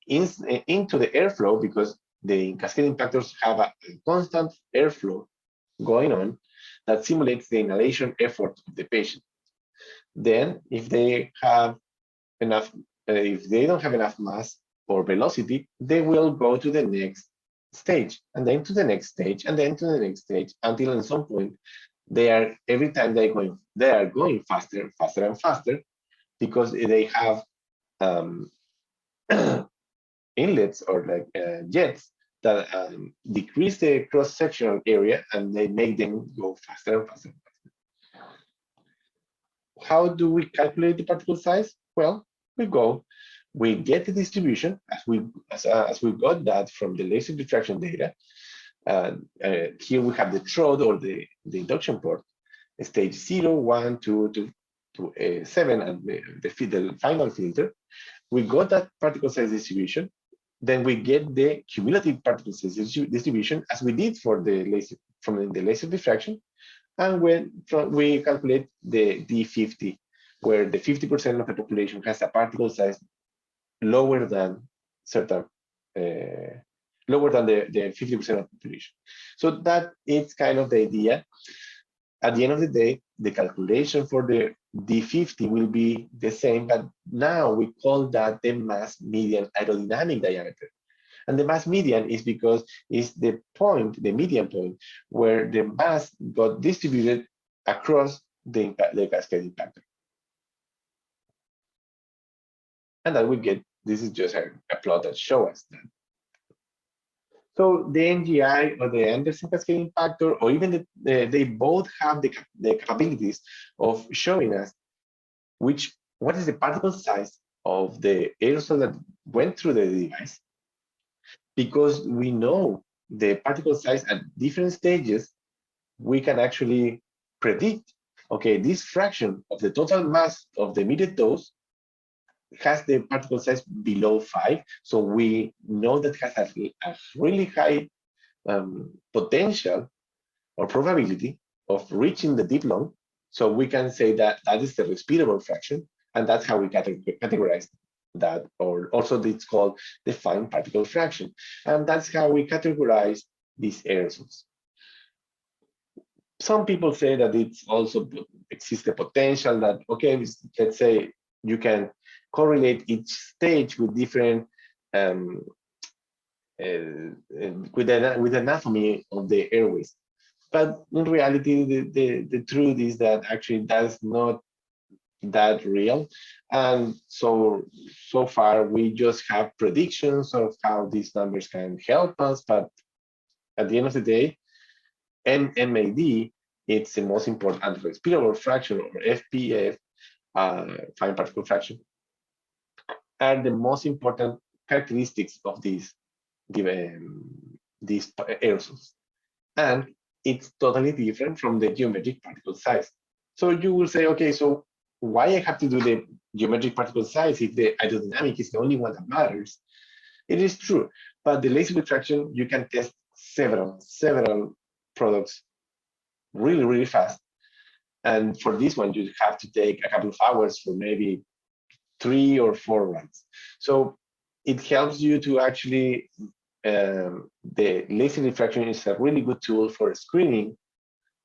into the airflow because the cascading factors have a constant airflow going on that simulates the inhalation effort of the patient. Then, if they have enough, if they don't have enough mass or velocity, they will go to the next stage, and then to the next stage, and then to the next stage, until at some point they are, every time they are going faster, faster and faster, because they have inlets or like jets that decrease the cross-sectional area, and they make them go faster and faster. How do we calculate the particle size? Well, we get the distribution as we got that from the laser diffraction data. Here we have the trode or the induction port, stage 0, 1, 2 to 7, and the final filter. We got that particle size distribution. Then we get the cumulative particle size distribution as we did for the laser from the laser diffraction, and we calculate the D50, where the 50% of the population has a particle size lower than certain, lower than the 50% of the population. So that is kind of the idea. At the end of the day, the calculation for the D50 will be the same, but now we call that the mass median aerodynamic diameter. And the mass median is because it's the point, the median point, where the mass got distributed across the cascading factor. And that we get, this is just a plot that shows us that. So the NGI or the Anderson cascading factor, or even they both have the capabilities of showing us what is the particle size of the aerosol that went through the device, Because we know the particle size at different stages, we can actually predict, okay, this fraction of the total mass of the emitted dose has the particle size below 5. So we know that has a really high potential or probability of reaching the deep lung. So we can say that that is the respirable fraction, and that's how we categorize that, or also it's called the fine particle fraction. And that's how we categorize these aerosols. Some people say that it's also exists the potential that, okay, let's say you can correlate each stage with different with anatomy of the airways. But in reality, the truth is that actually that's not that real. And so far, we just have predictions of how these numbers can help us. But at the end of the day, MAD, it's the most important respirable fraction, or FPF, fine particle fraction, are the most important characteristics of these aerosols. And it's totally different from the geometric particle size. So you will say, okay, so why I have to do the geometric particle size if the aerodynamic is the only one that matters? It is true, but the laser diffraction, you can test several products really fast. And for this one, you have to take a couple of hours for maybe 3 or 4 runs. So it helps you to actually, the laser diffraction is a really good tool for screening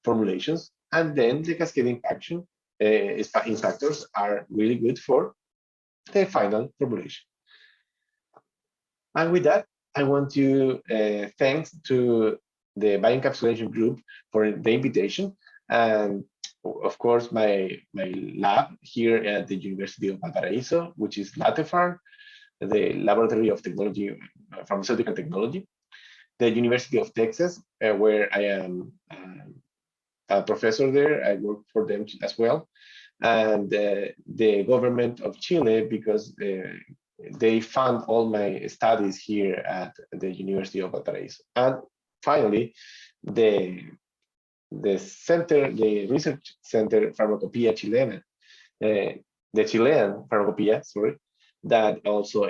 formulations, and then the cascading faction factors are really good for the final formulation. And with that, I want to thanks to the bioencapsulation group for the invitation, and of course my lab here at the University of Valparaiso, which is LATEFAR, the Laboratory of Technology, Pharmaceutical Technology, the University of Texas, where I am a professor there. I work for them as well, and the government of Chile, because they fund all my studies here at the University of Valparaiso. And finally, the research center Pharmacopoeia Chilena, the Chilean Pharmacopoeia, sorry, that also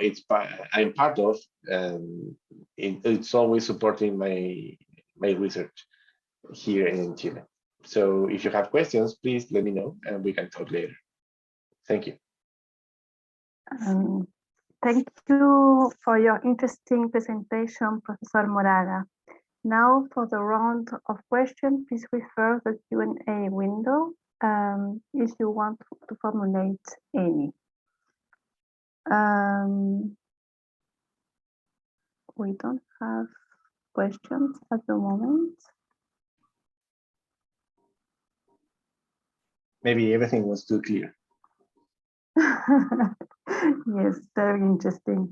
I'm part of, and it's always supporting my research here in Chile. So if you have questions, please let me know and we can talk later. Thank you. Thank you for your interesting presentation, Professor Moraga. Now for the round of questions, please refer to the Q&A window if you want to formulate any. We don't have questions at the moment. Maybe everything was too clear. Yes, very interesting,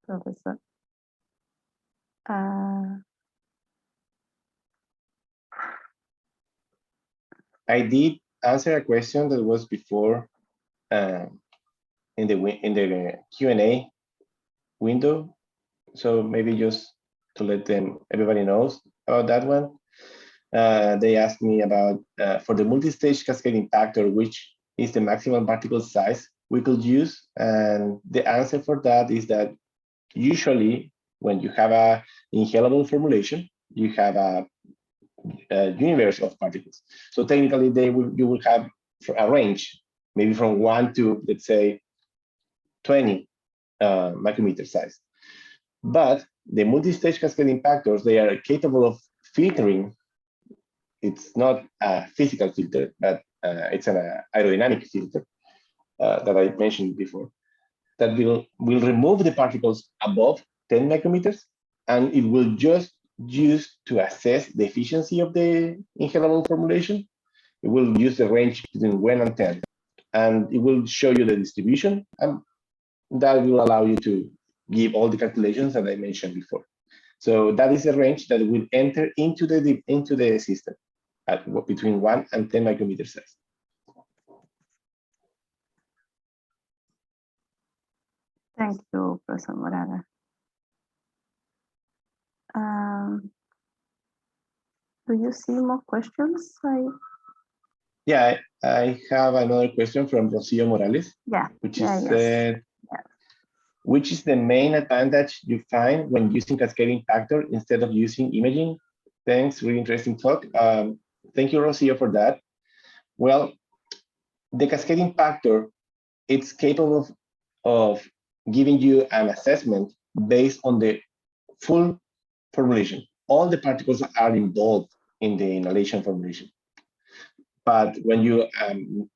Professor. I did answer a question that was before in the Q&A window, so maybe just to let everybody knows about that one. They asked me about for the multi-stage cascading factor, which is the maximum particle size we could use, and the answer for that is that usually when you have a inhalable formulation, you have a universe of particles. So technically, you will have a range, maybe from 1 to, let's say, 20 micrometer size. But the multi-stage cascading factors, they are capable of filtering. It's not a physical filter, but it's an aerodynamic filter that I mentioned before, that will remove the particles above 10 micrometers, and it will just use to assess the efficiency of the inhalable formulation. It will use the range between 1 and 10, and it will show you the distribution, and that will allow you to give all the calculations that I mentioned before. So that is a range that will enter into the system at between 1 and 10 micrometer size. Thank you, Professor Moraga. Do you see more questions? Yeah, I have another question from Rocio Morales. Yeah. Which yeah, is yes. said, which is the main advantage you find when using cascading factor instead of using imaging? Thanks, really interesting talk. Thank you, Rocio, for that. Well, the cascading factor, it's capable of giving you an assessment based on the full formulation. All the particles are involved in the inhalation formulation. But when you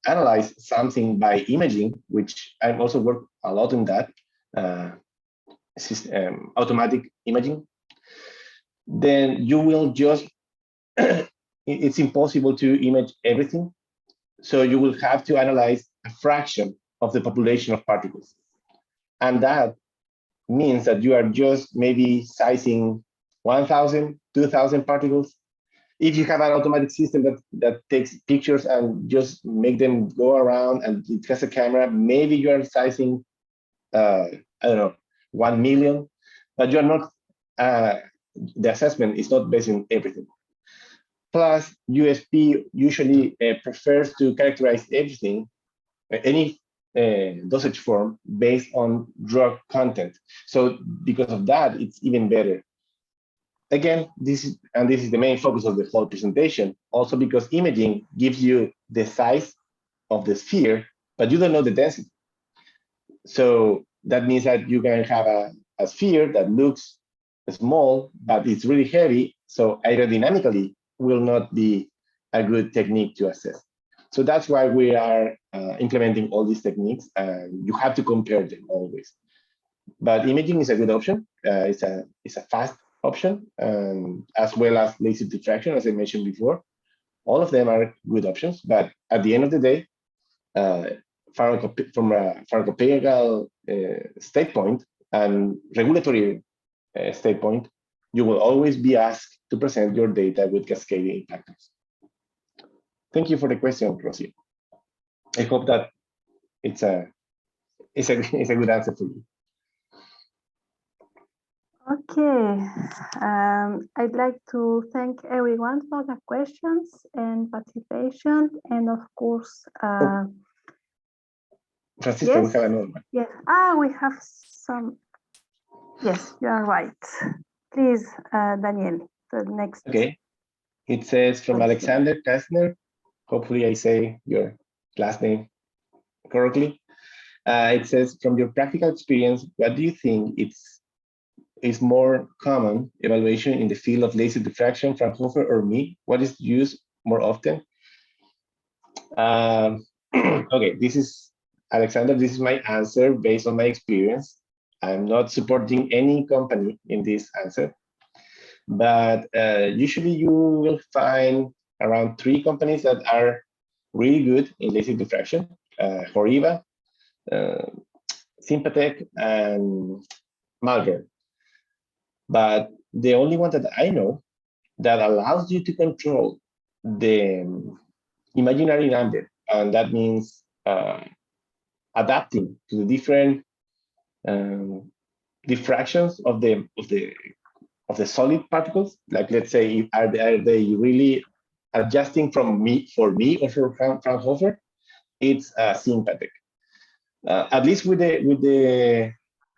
analyze something by imaging, which I've also worked a lot in that, automatic imaging, then you will just, it's impossible to image everything. So you will have to analyze a fraction of the population of particles. And that means that you are just maybe sizing 1,000, 2,000 particles. If you have an automatic system that takes pictures and just make them go around and it has a camera, maybe you are sizing, I don't know, 1 million, but you're not, the assessment is not based on everything. Plus, USP usually prefers to characterize everything, any dosage form based on drug content. So because of that, it's even better. Again, this is the main focus of the whole presentation, also because imaging gives you the size of the sphere, but you don't know the density. So that means that you can have a sphere that looks small, but it's really heavy. So aerodynamically will not be a good technique to assess. So that's why we are implementing all these techniques, and you have to compare them always. But imaging is a good option. It's a fast option, as well as laser diffraction, as I mentioned before. All of them are good options, but at the end of the day, from a pharmacopedagogical state point and regulatory state point, you will always be asked to present your data with cascading factors. Thank you for the question, Rosie. I hope that it's a good answer for you. Okay, I'd like to thank everyone for the questions and participation, and of course, Francisca, yes? We have another one. Yes, we have some. Yes, you are right. Please, Daniel, the next. Okay, it says from Alexander Kastner. Hopefully I say your last name correctly. It says, from your practical experience, what do you think is more common evaluation in the field of laser diffraction, Fraunhofer or me? What is used more often? Okay, this is Alexander. This is my answer based on my experience. I'm not supporting any company in this answer, but usually you will find around 3 companies that are really good in laser diffraction: Horiba, Sympathec, and Malvern. But the only one that I know that allows you to control the imaginary number, and that means adapting to the different diffractions of the solid particles. Like, let's say, are they really adjusting for me or for Fraunhofer? It's Sympathec. At least with the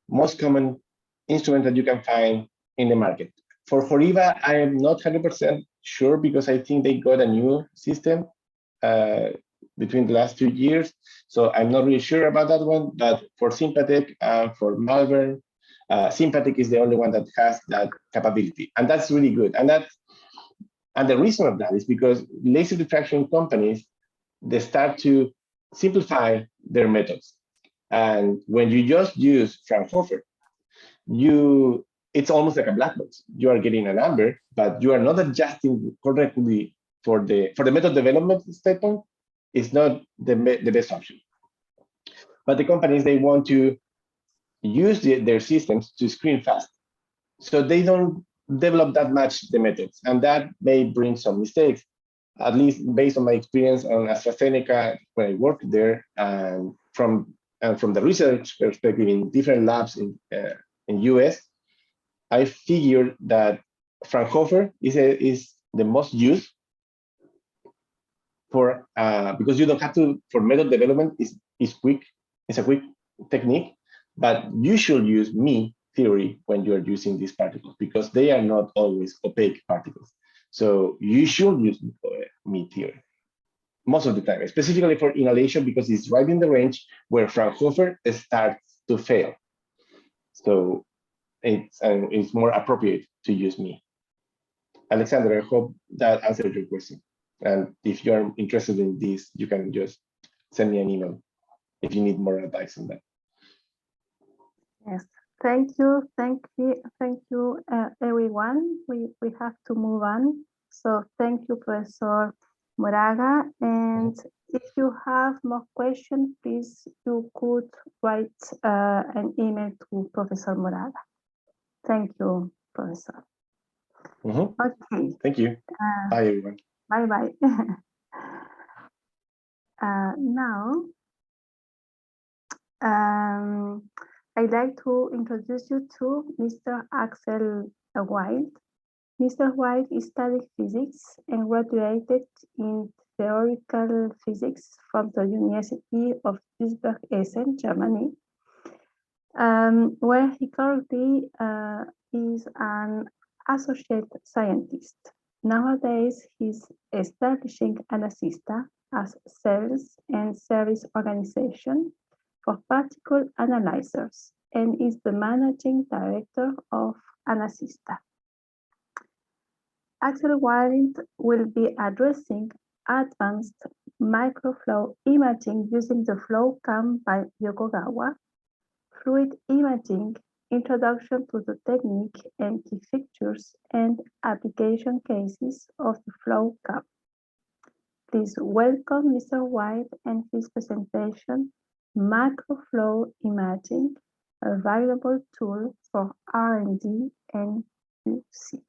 most common instrument that you can find in the market. For Horiba, I am not 100% sure because I think they got a new system between the last 2 years. So I'm not really sure about that one. But for Sympathec and for Malvern, Sympathec is the only one that has that capability. And that's really good. And the reason of that is because laser diffraction companies, they start to simplify their methods. And when you just use Fraunhofer, it's almost like a black box. You are getting a number, but you are not adjusting correctly for the method development standpoint. It's not the best option. But the companies, they want to use their systems to screen fast. So they don't develop that much the methods, and that may bring some mistakes, at least based on my experience on AstraZeneca when I worked there, and from the research perspective in different labs in US. I figured that Fraunhofer is the most used for because you don't have to, for method development is quick. It's a quick technique, but you should use me theory when you are using these particles because they are not always opaque particles. So you should use me theory most of the time, specifically for inhalation because it's right in the range where Fraunhofer starts to fail. So it's more appropriate to use me. Alexander, I hope that answered your question. And if you're interested in this, you can just send me an email if you need more advice on that. Yes, thank you, everyone. We have to move on. So thank you, Professor Moraga. And if you have more questions, please, you could write an email to Professor Moraga. Thank you, Professor. Okay. Thank you. Bye, everyone. Bye-bye. Now, I'd like to introduce you to Mr. Axel Wilde. Mr. Wilde studied physics and graduated in theoretical physics from the University of Duisburg-Essen, Germany, where he currently is an associate scientist. Nowadays, he's establishing ANASYSTA as sales and service organization for particle analyzers and is the managing director of ANASYSTA. Axel Wilde will be addressing advanced microflow imaging using the FlowCam by Yokogawa, fluid imaging, introduction to the technique and key features and application cases of the FlowCam. Please welcome Mr. Wilde and his presentation, Microflow Imaging, a valuable tool for R&D and QC.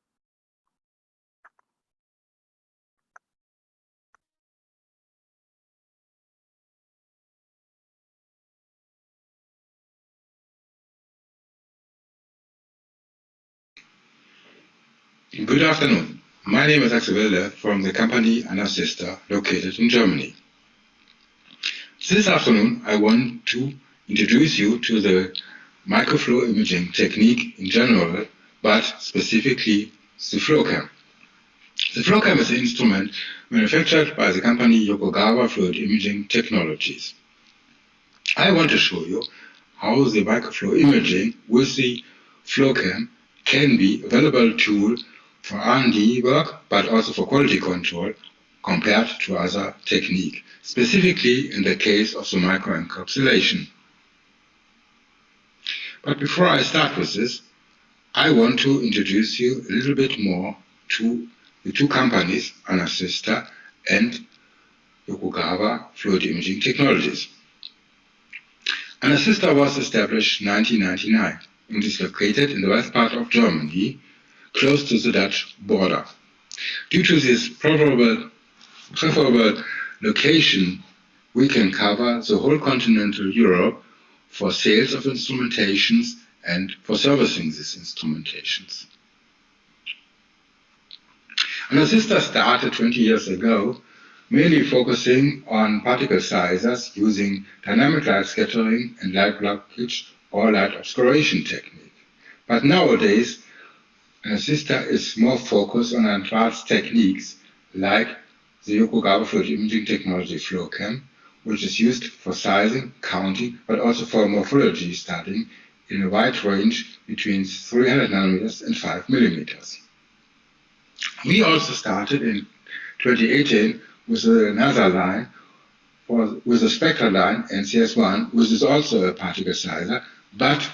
Good afternoon. My name is Acevedo from the company ANASYSTA located in Germany. This afternoon, I want to introduce you to the microflow imaging technique in general, but specifically the FlowCam. The FlowCam is an instrument manufactured by the company Yokogawa Fluid Imaging Technologies. I want to show you how the microflow imaging with the FlowCam can be a valuable tool for R&D work, but also for quality control compared to other techniques, specifically in the case of the microencapsulation. But before I start with this, I want to introduce you a little bit more to the two companies, ANASYSTA and Yokogawa Fluid Imaging Technologies. ANASYSTA was established in 1999 and is located in the west part of Germany, close to the Dutch border. Due to this preferable location, we can cover the whole continental Europe for sales of instrumentations and for servicing these instrumentations. ANASYSTA started 20 years ago, mainly focusing on particle sizes using dynamic light scattering and light blockage or light obscuration technique. But nowadays, ANASYSTA is more focused on advanced techniques like the Yokogawa Fluid Imaging Technology FlowCam, which is used for sizing, counting, but also for morphology studying in a wide range between 300 nanometers and 5 millimeters. We also started in 2018 with another line, with a spectral line, NCS1, which is also a particle sizer, but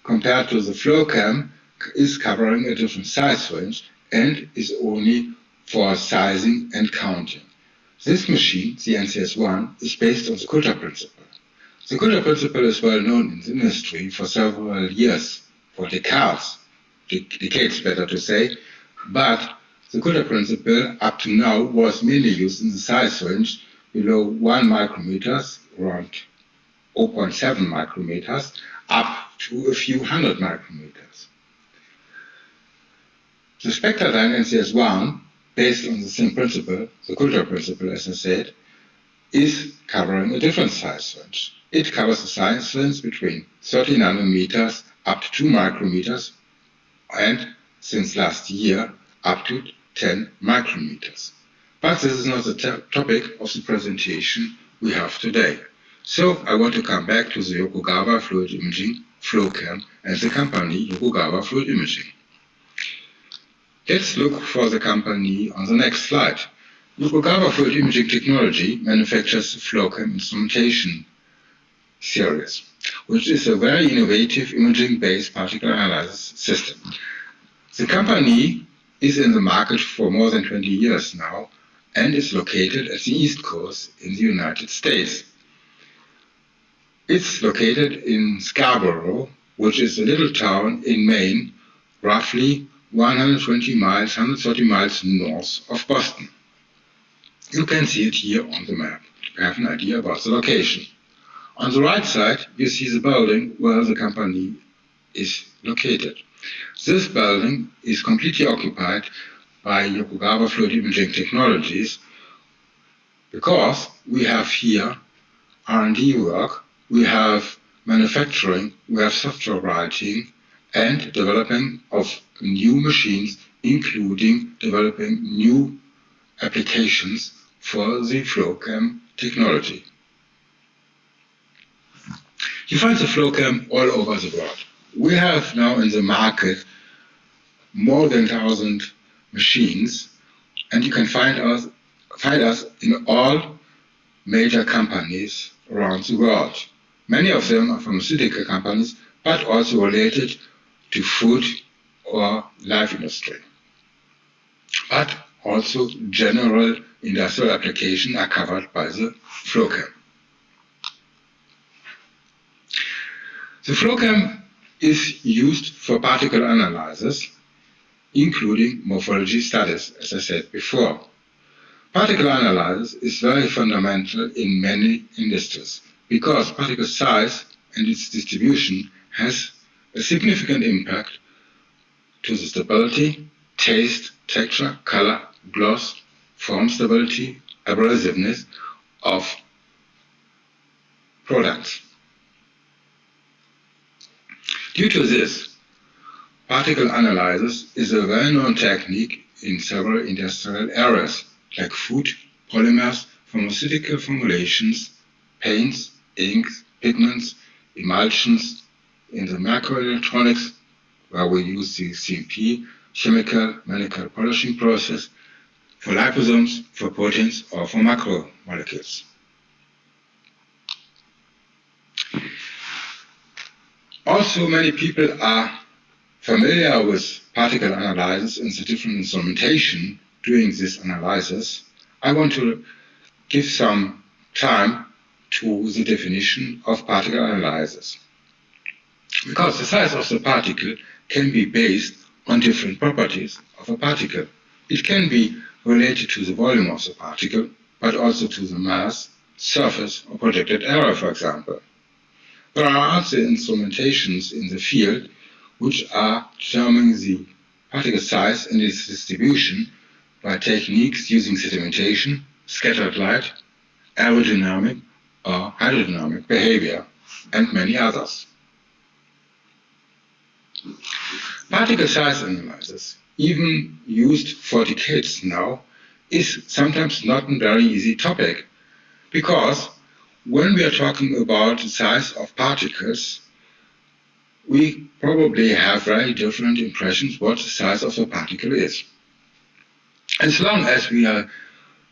compared to the FlowCam, is covering a different size range and is only for sizing and counting. This machine, the NCS1, is based on the Coulter principle. The Coulter principle is well known in the industry for several years, for decades better to say, but the Coulter principle up to now was mainly used in the size range below 1 micrometers, around 0.7 micrometers, up to a few hundred micrometers. The SPEAKERr then in CS1, based on the same principle, the cultural principle as I said, is covering a different size range. It covers a size range between 30 nanometers up to 2 micrometers and, since last year, up to 10 micrometers. But this is not the topic of the presentation we have today. So I want to come back to the Yokogawa Fluid Imaging, FlowCam, and the company Yokogawa Fluid Imaging. Let's look for the company on the next slide. Yokogawa Fluid Imaging Technology manufactures the FlowCam instrumentation series, which is a very innovative imaging-based particle analysis system. The company is in the market for more than 20 years now and is located at the East Coast in the United States. It's located in Scarborough, which is a little town in Maine, roughly 130 miles north of Boston. You can see it here on the map to have an idea about the location. On the right side, you see the building where the company is located. This building is completely occupied by Yokogawa Fluid Imaging Technologies because we have here R&D work, we have manufacturing, we have software writing, and developing of new machines, including developing new applications for the FlowCam technology. You find the FlowCam all over the world. We have now in the market more than 1,000 machines, and you can find us in all major companies around the world. Many of them are pharmaceutical companies, but also related to food or life industry. But also general industrial applications are covered by the FlowCam. The FlowCam is used for particle analysis, including morphology studies, as I said before. Particle analysis is very fundamental in many industries because particle size and its distribution has a significant impact to the stability, taste, texture, color, gloss, form stability, abrasiveness of products. Due to this, particle analysis is a well-known technique in several industrial areas like food, polymers, pharmaceutical formulations, paints, inks, pigments, emulsions, in the microelectronics, where we use the CMP, chemical medical polishing process, for liposomes, for proteins, or for macromolecules. Also, many people are familiar with particle analysis and the different instrumentation doing this analysis. I want to give some time to the definition of particle analysis. Because the size of the particle can be based on different properties of a particle. It can be related to the volume of the particle, but also to the mass, surface, or projected area, for example. There are also instrumentations in the field which are determining the particle size and its distribution by techniques using sedimentation, scattered light, aerodynamic or hydrodynamic behavior, and many others. Particle size analysis, even used for decades now, is sometimes not a very easy topic because when we are talking about the size of particles, we probably have very different impressions what the size of a particle is. As long as we are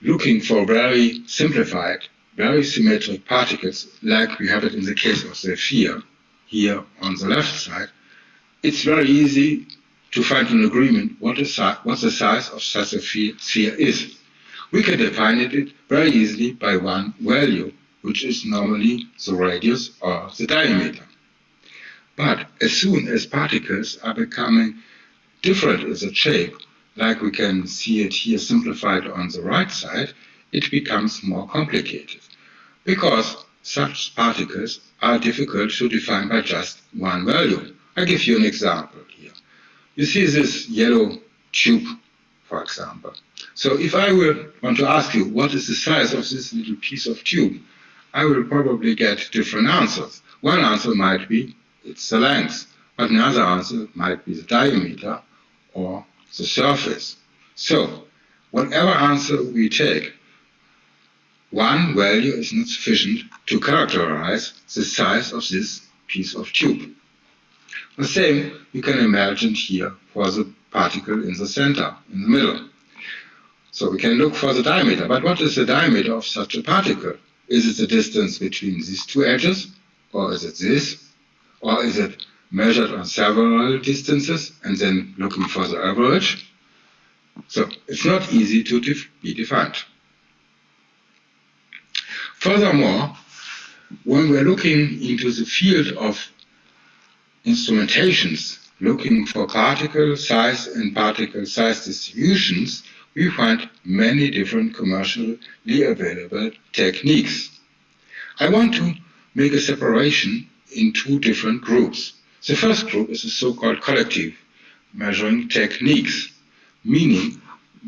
looking for very simplified, very symmetric particles, like we have it in the case of the sphere, here on the left side, it's very easy to find an agreement what the size of such a sphere is. We can define it very easily by one value, which is normally the radius or the diameter. But as soon as particles are becoming different in the shape, like we can see it here simplified on the right side, it becomes more complicated, because such particles are difficult to define by just one value. I give you an example here. You see this yellow tube, for example. So if I will want to ask you what is the size of this little piece of tube, I will probably get different answers. One answer might be it's the length, but another answer might be the diameter or the surface. So whatever answer we take, one value is not sufficient to characterize the size of this piece of tube. The same you can imagine here for the particle in the center, in the middle. So we can look for the diameter, but what is the diameter of such a particle? Is it the distance between these two edges, or is it this? Or is it measured on several distances and then looking for the average? So it's not easy to be defined. Furthermore, when we're looking into the field of instrumentations, looking for particle size and particle size distributions, we find many different commercially available techniques. I want to make a separation in two different groups. The first group is the so-called collective measuring techniques, meaning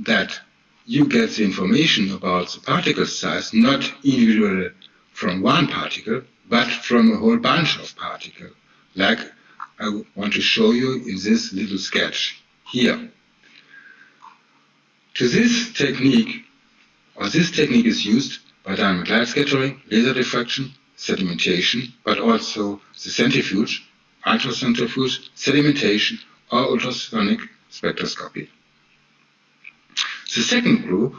that you get the information about the particle size not individually from one particle, but from a whole bunch of particles, like I want to show you in this little sketch here. To this technique is used by dynamic light scattering, laser diffraction, sedimentation, but also the centrifuge, ultracentrifuge, sedimentation, or ultrasonic spectroscopy. The second group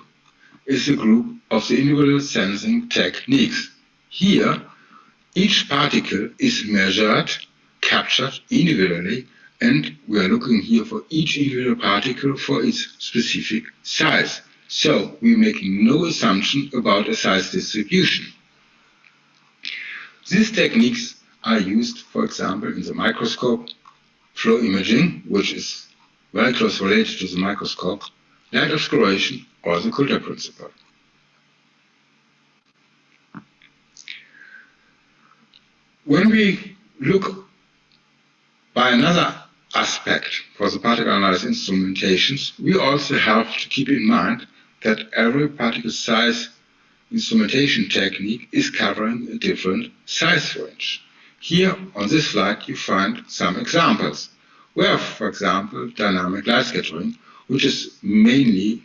is the group of the individual sensing techniques. Here, each particle is measured, captured individually, and we are looking here for each individual particle for its specific size. So we're making no assumption about a size distribution. These techniques are used, for example, in the microscope, flow imaging, which is very close related to the microscope, light obscuration, or the Coulter principle. When we look by another aspect for the particle analysis instrumentations, we also have to keep in mind that every particle size instrumentation technique is covering a different size range. Here on this slide you find some examples. We have, for example, dynamic light scattering, which is mainly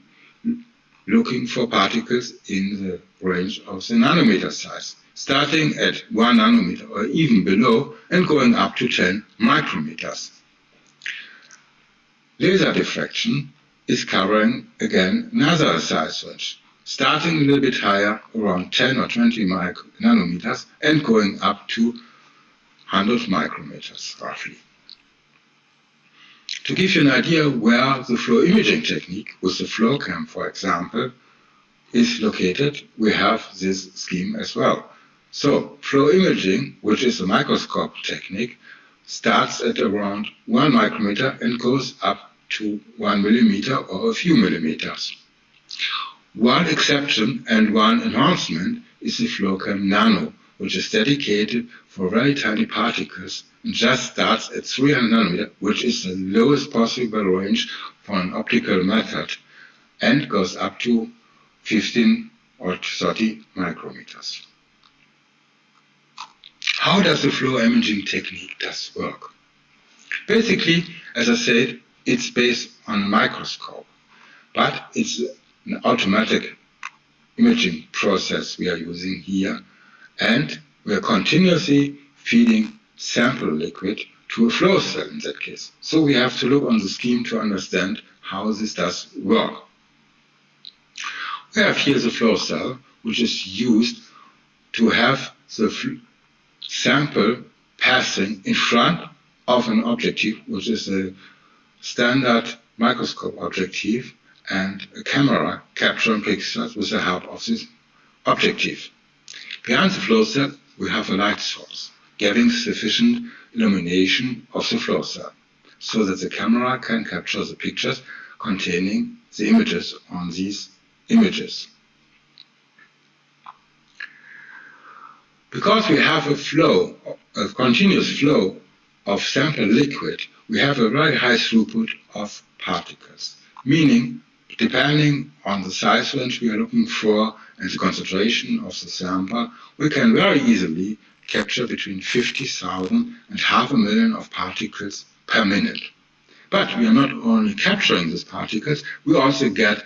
looking for particles in the range of the nanometer size, starting at 1 nanometer or even below and going up to 10 micrometers. Laser diffraction is covering, again, another size range, starting a little bit higher, around 10 or 20 nanometers, and going up to 100 micrometers, roughly. To give you an idea where the flow imaging technique with the FlowCam, for example, is located, we have this scheme as well. So flow imaging, which is a microscope technique, starts at around 1 micrometer and goes up to 1 millimeter or a few millimeters. One exception and one enhancement is the FlowCam Nano, which is dedicated for very tiny particles and just starts at 300 nanometer, which is the lowest possible range for an optical method, and goes up to 15 or 30 micrometers. How does the flow imaging technique work? Basically, as I said, it's based on a microscope, but it's an automatic imaging process we are using here, and we are continuously feeding sample liquid to a flow cell in that case. So we have to look on the scheme to understand how this does work. We have here the flow cell, which is used to have the sample passing in front of an objective, which is a standard microscope objective, and a camera capturing pictures with the help of this objective. Behind the flow cell, we have a light source, giving sufficient illumination of the flow cell, so that the camera can capture the pictures containing the images on these images. Because we have a continuous flow of sample liquid, we have a very high throughput of particles. meaning depending on the size range we are looking for and the concentration of the sample, we can very easily capture between 50,000 and 500,000 of particles per minute. But we are not only capturing these particles, we also get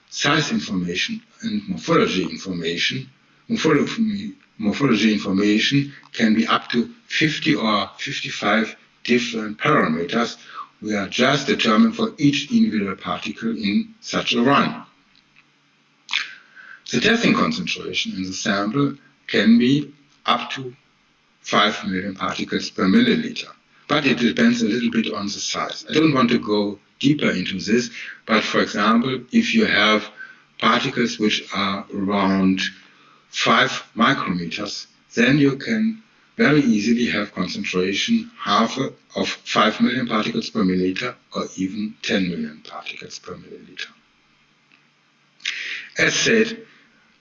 size information and morphology information. Morphology information can be up to 50 or 55 different parameters we are just determined for each individual particle in such a run. The testing concentration in the sample can be up to 5 million particles per milliliter, but it depends a little bit on the size. I don't want to go deeper into this, but for example, if you have particles which are around 5 micrometers, then you can very easily have concentration half of 5 million particles per milliliter or even 10 million particles per milliliter. As said,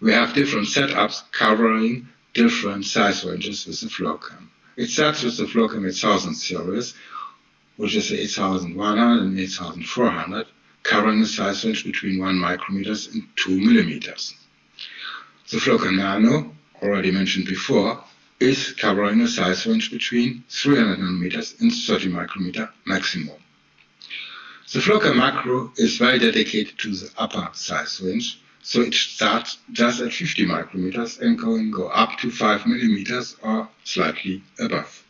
we have different setups covering different size ranges with the FlowCam. It starts with the FlowCam 8000 series, which is the 8100 and 8400, covering a size range between 1 micrometers and 2 millimeters. The FlowCam Nano, already mentioned before, is covering a size range between 300 nanometers and 30 micrometer maximum. The FlowCam Macro is very dedicated to the upper size range, so it starts just at 50 micrometers and can go up to 5 millimeters or slightly above.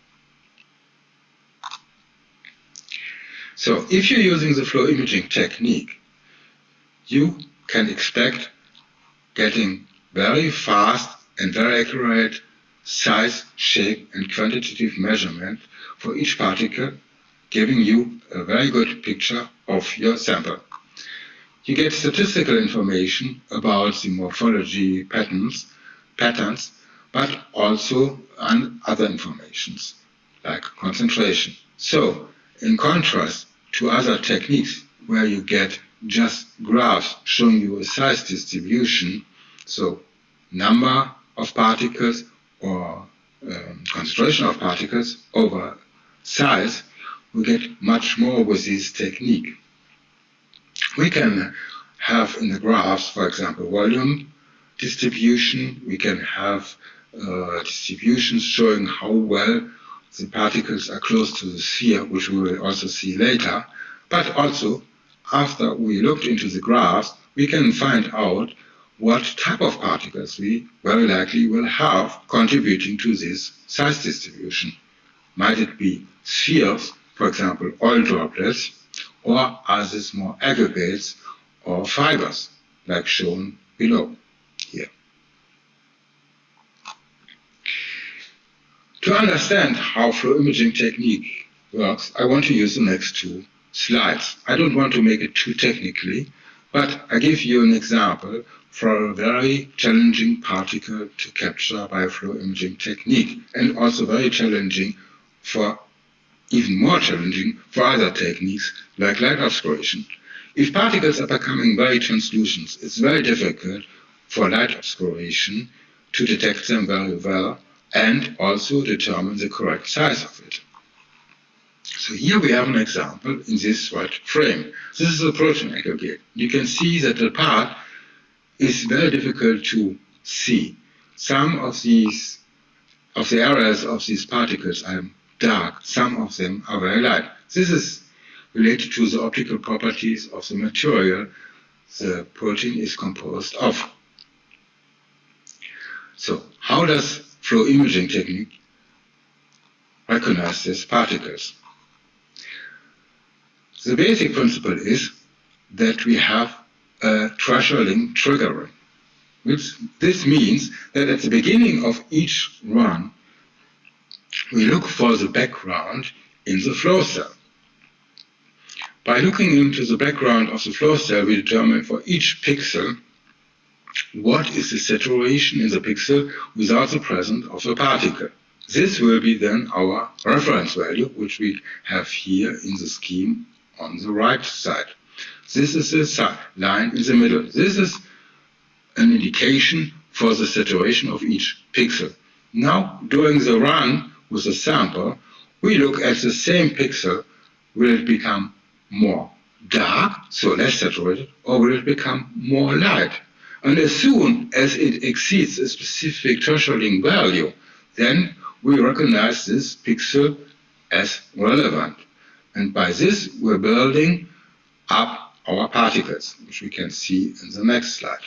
So if you're using the flow imaging technique, you can expect getting very fast and very accurate size, shape, and quantitative measurement for each particle, giving you a very good picture of your sample. You get statistical information about the morphology patterns, but also other informations like concentration. So, in contrast to other techniques where you get just graphs showing you a size distribution, so number of particles or concentration of particles over size, we get much more with this technique. We can have in the graphs, for example, volume distribution. We can have distributions showing how well the particles are close to the sphere, which we will also see later. But also, after we looked into the graphs, we can find out what type of particles we very likely will have contributing to this size distribution. Might it be spheres, for example, oil droplets, or are these more aggregates or fibers, like shown below here? To understand how flow imaging technique works, I want to use the next two slides. I don't want to make it too technically, but I give you an example for a very challenging particle to capture by flow imaging technique, and also very challenging for even more challenging for other techniques like light obscuration. If particles are becoming very translucent, it's very difficult for light obscuration to detect them very well and also determine the correct size of it. So here we have an example in this white frame. This is a protein aggregate. You can see that the part is very difficult to see. Some of the areas of these particles are dark, some of them are very light. This is related to the optical properties of the material the protein is composed of. So, how does flow imaging technique recognize these particles? The basic principle is that we have a thresholding triggering. This means that at the beginning of each run, we look for the background in the flow cell. By looking into the background of the flow cell, we determine for each pixel what is the saturation in the pixel without the presence of the particle. This will be then our reference value, which we have here in the scheme on the right side. This is the line in the middle. This is an indication for the saturation of each pixel. Now, during the run with the sample, we look at the same pixel. Will it become more dark, so less saturated, or will it become more light? And as soon as it exceeds a specific thresholding value, then we recognize this pixel as relevant. And by this, we're building up our particles, which we can see in the next slide.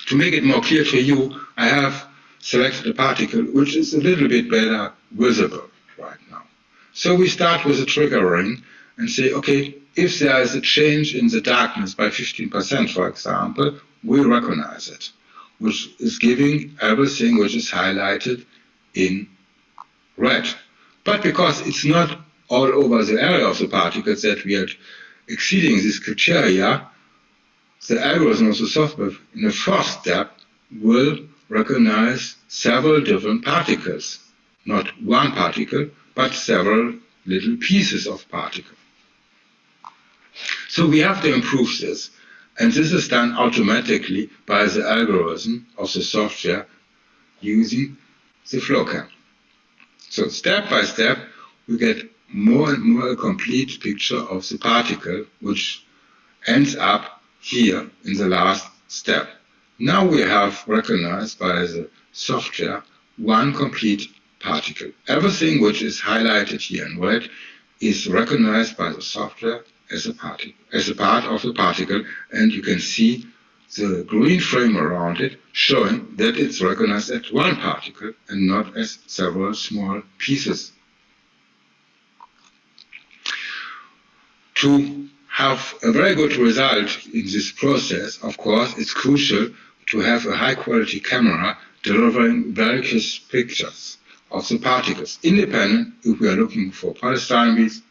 To make it more clear to you, I have selected a particle which is a little bit better visible right now. So we start with a trigger ring and say, okay, if there is a change in the darkness by 15%, for example, we recognize it, which is giving everything which is highlighted in red. But because it's not all over the area of the particles that we are exceeding this criteria, the algorithm of the software in the first step will recognize several different particles. Not one particle, but several little pieces of particle. So we have to improve this, and this is done automatically by the algorithm of the software using the FlowCam. So step by step, we get more and more a complete picture of the particle, which ends up here in the last step. Now we have recognized by the software one complete particle. Everything which is highlighted here in red is recognized by the software as a part of the particle, and you can see the green frame around it showing that it's recognized as one particle and not as several small pieces. To have a very good result in this process, of course, it's crucial to have a high-quality camera delivering very crisp pictures of the particles, independent if we are looking for polystyrene beads,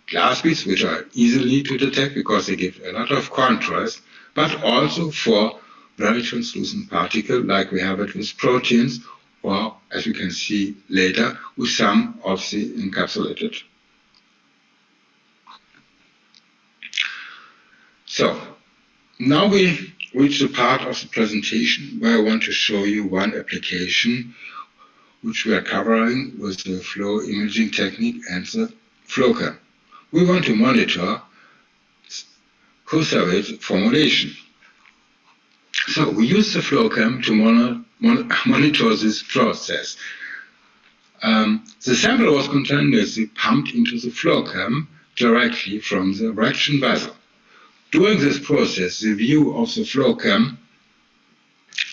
glass beads, which are easily to detect because they give a lot of contrast, but also for very translucent particles like we have it with proteins, or as we can see later, with some of the encapsulated. So, now we reach the part of the presentation where I want to show you one application which we are covering with the flow imaging technique and the FlowCam. We want to monitor conservate formulation. So we use the FlowCam to monitor this process. The sample was continuously pumped into the FlowCam directly from the reaction vessel. During this process, the view of the FlowCam,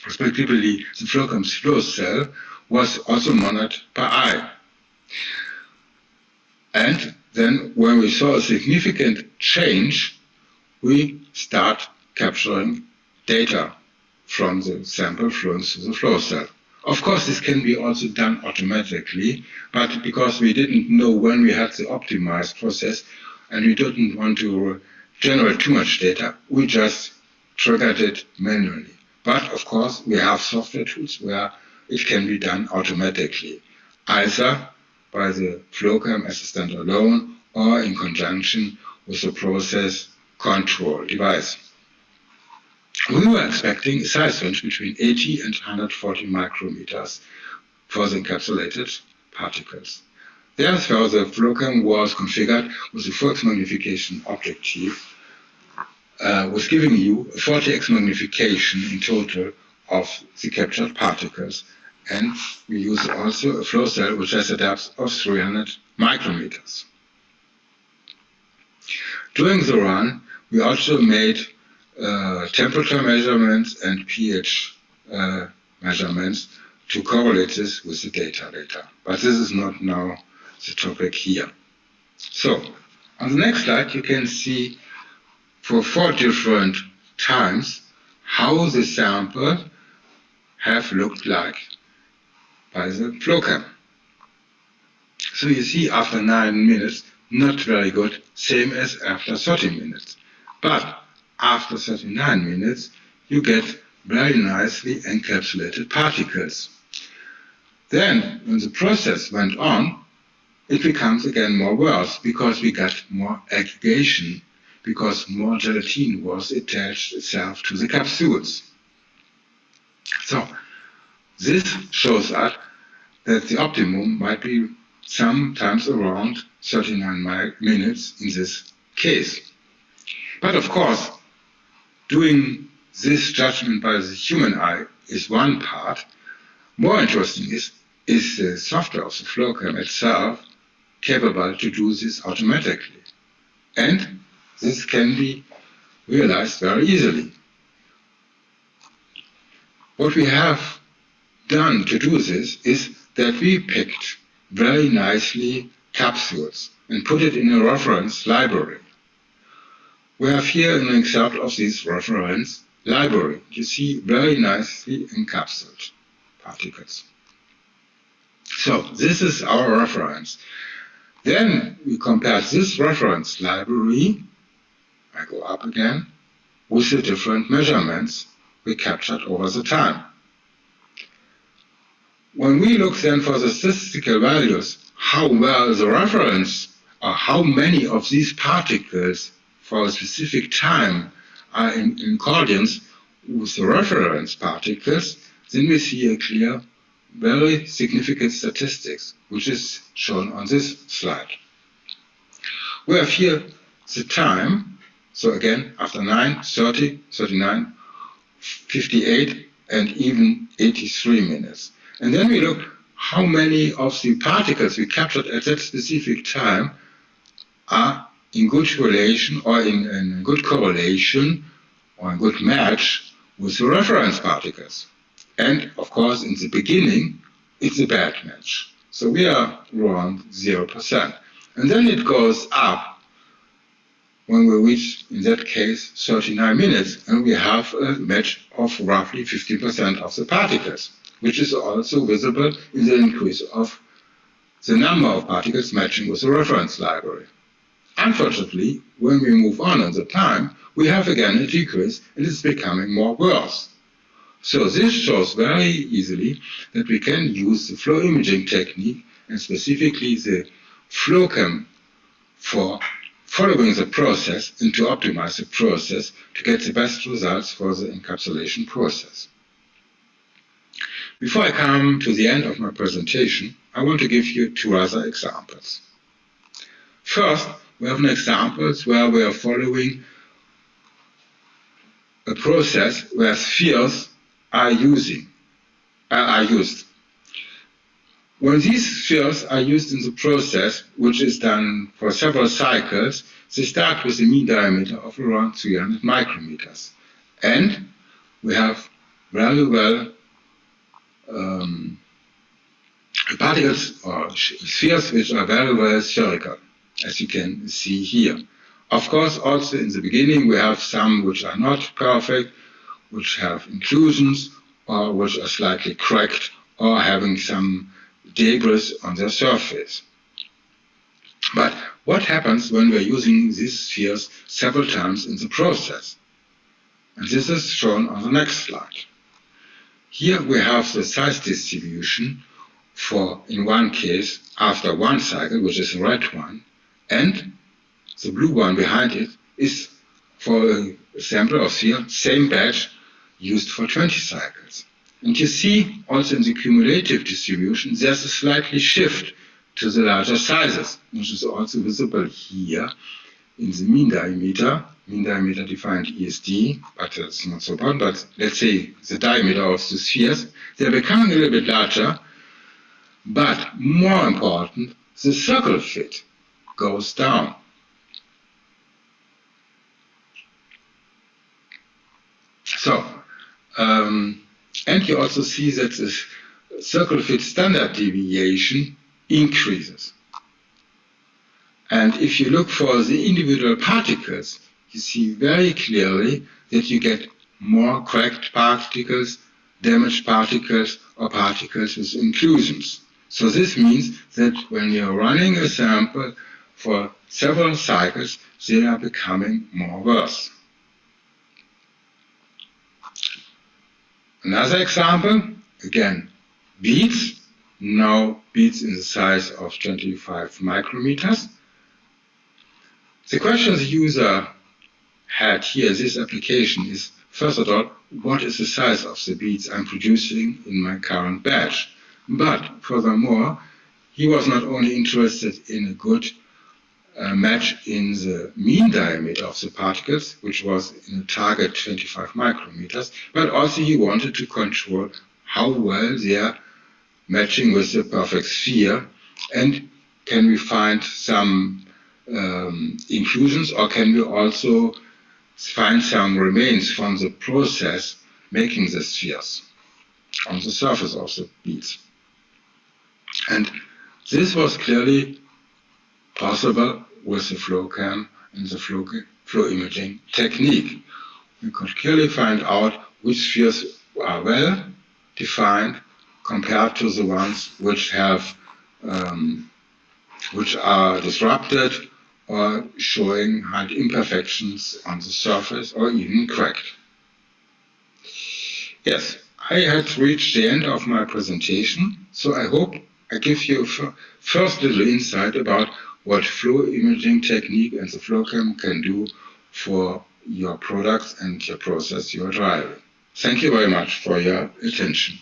respectively the FlowCam's flow cell, was also monitored by eye. And then when we saw a significant change, we start capturing data from the sample flowing through the flow cell. Of course, this can be also done automatically, but because we didn't know when we had the optimized process and we didn't want to generate too much data, we just triggered it manually. But of course, we have software tools where it can be done automatically, either by the FlowCam as a standalone or in conjunction with the process control device. We were expecting a size range between 80 and 140 micrometers for the encapsulated particles. Therefore, the FlowCam was configured with a 4x magnification objective, was giving you a 40x magnification in total of the captured particles. And we use also a flow cell which has a depth of 300 micrometers. During the run, we also made temperature measurements and pH measurements to correlate this with the data later. But this is not now the topic here. So, on the next slide, you can see for 4 different times how the sample have looked like by the FlowCam. So you see after 9 minutes, not very good, same as after 30 minutes. But after 39 minutes, you get very nicely encapsulated particles. Then, when the process went on, it becomes again more worse because we got more aggregation, because more gelatin was attached itself to the capsules. So, this shows us that the optimum might be sometimes around 39 minutes in this case. But of course, doing this judgment by the human eye is one part. More interesting is the software of the FlowCam itself capable to do this automatically. And this can be realized very easily. What we have done to do this is that we picked very nicely capsules and put it in a reference library. We have here an example of this reference library. You see very nicely encapsulated particles. So this is our reference. Then we compare this reference library, I go up again, with the different measurements we captured over the time. When we look then for the statistical values, how well the reference, or how many of these particles for a specific time are in accordance with the reference particles, then we see a clear, very significant statistics, which is shown on this slide. We have here the time, so again, after 9, 30, 39, 58, and even 83 minutes. And then we look how many of the particles we captured at that specific time are in good relation or in good correlation or in good match with the reference particles. And of course, in the beginning, it's a bad match. So we are around 0%. And then it goes up when we reach, in that case, 39 minutes, and we have a match of roughly 50% of the particles, which is also visible in the increase of the number of particles matching with the reference library. Unfortunately, when we move on in the time, we have again a decrease, and it's becoming more worse. So this shows very easily that we can use the flow imaging technique, and specifically the FlowCam, for following the process and to optimize the process to get the best results for the encapsulation process. Before I come to the end of my presentation, I want to give you two other examples. First, we have an example where we are following a process where spheres are used. When these spheres are used in the process, which is done for several cycles, they start with a mean diameter of around 300 micrometers. And we have very well particles or spheres which are very well spherical, as you can see here. Of course, also in the beginning, we have some which are not perfect, which have inclusions, or which are slightly cracked, or having some debris on their surface. But what happens when we're using these spheres several times in the process? And this is shown on the next slide. Here we have the size distribution for, in one case, after one cycle, which is the red one, and the blue one behind it is for a sample of sphere, same batch, used for 20 cycles. And you see also in the cumulative distribution, there's a slightly shift to the larger sizes, which is also visible here in the mean diameter defined ESD, but that's not so important, but let's say the diameter of the spheres, they're becoming a little bit larger, but more important, the circle fit goes down. So, and you also see that the circle fit standard deviation increases. And if you look for the individual particles, you see very clearly that you get more cracked particles, damaged particles, or particles with inclusions. So this means that when you're running a sample for several cycles, they are becoming more worse. Another example, again, beads. Now beads in the size of 25 micrometers. The question the user had here, this application, is, first of all, what is the size of the beads I'm producing in my current batch? But furthermore, he was not only interested in a good match in the mean diameter of the particles, which was in a target 25 micrometers, but also he wanted to control how well they are matching with the perfect sphere, and can we find some inclusions, or can we also find some remains from the process making the spheres on the surface of the beads. And this was clearly possible with the FlowCam and the flow imaging technique. We could clearly find out which spheres are well defined compared to the ones which have which are disrupted or showing hard imperfections on the surface or even cracked. Yes, I had reached the end of my presentation, so I hope I give you a first little insight about what flow imaging technique and the FlowCam can do for your products and your process you are driving. Thank you very much for your attention.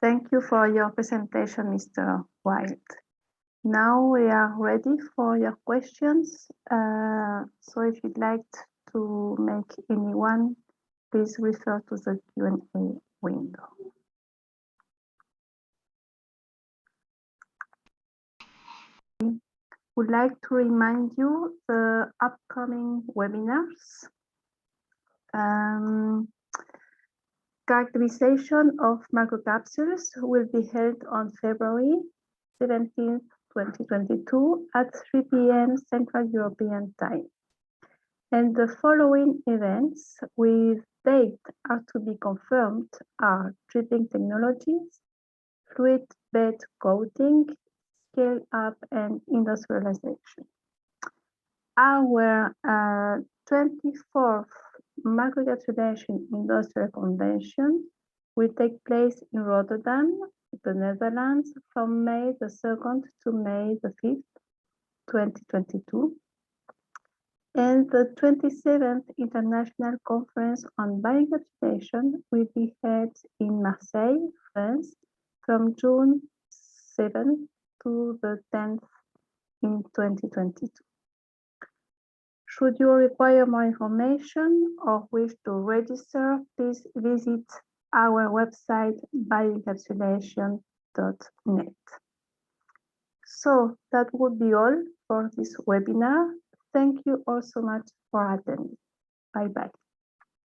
Thank you for your presentation, Mr. Wilde. Now we are ready for your questions. So if you'd like to make any one, please refer to the Q&A window. Would like to remind you the upcoming webinars. Characterization of microcapsules will be held on February 17th, 2022 at 3 p.m. Central European Time. And the following events with date are to be confirmed are dripping technologies, fluid bed coating, scale up and industrialization. Our 24th Microencapsulation Industrial Convention will take place in Rotterdam, the Netherlands, from May the 2nd to May the 5th, 2022. And the 27th International Conference on Bioencapsulation will be held in Marseille, France, from June 7th to the 10th in 2022. Should you require more information or wish to register, please visit our website bioencapsulation.net. So that would be all for this webinar. Thank you all so much for attending. Bye-bye.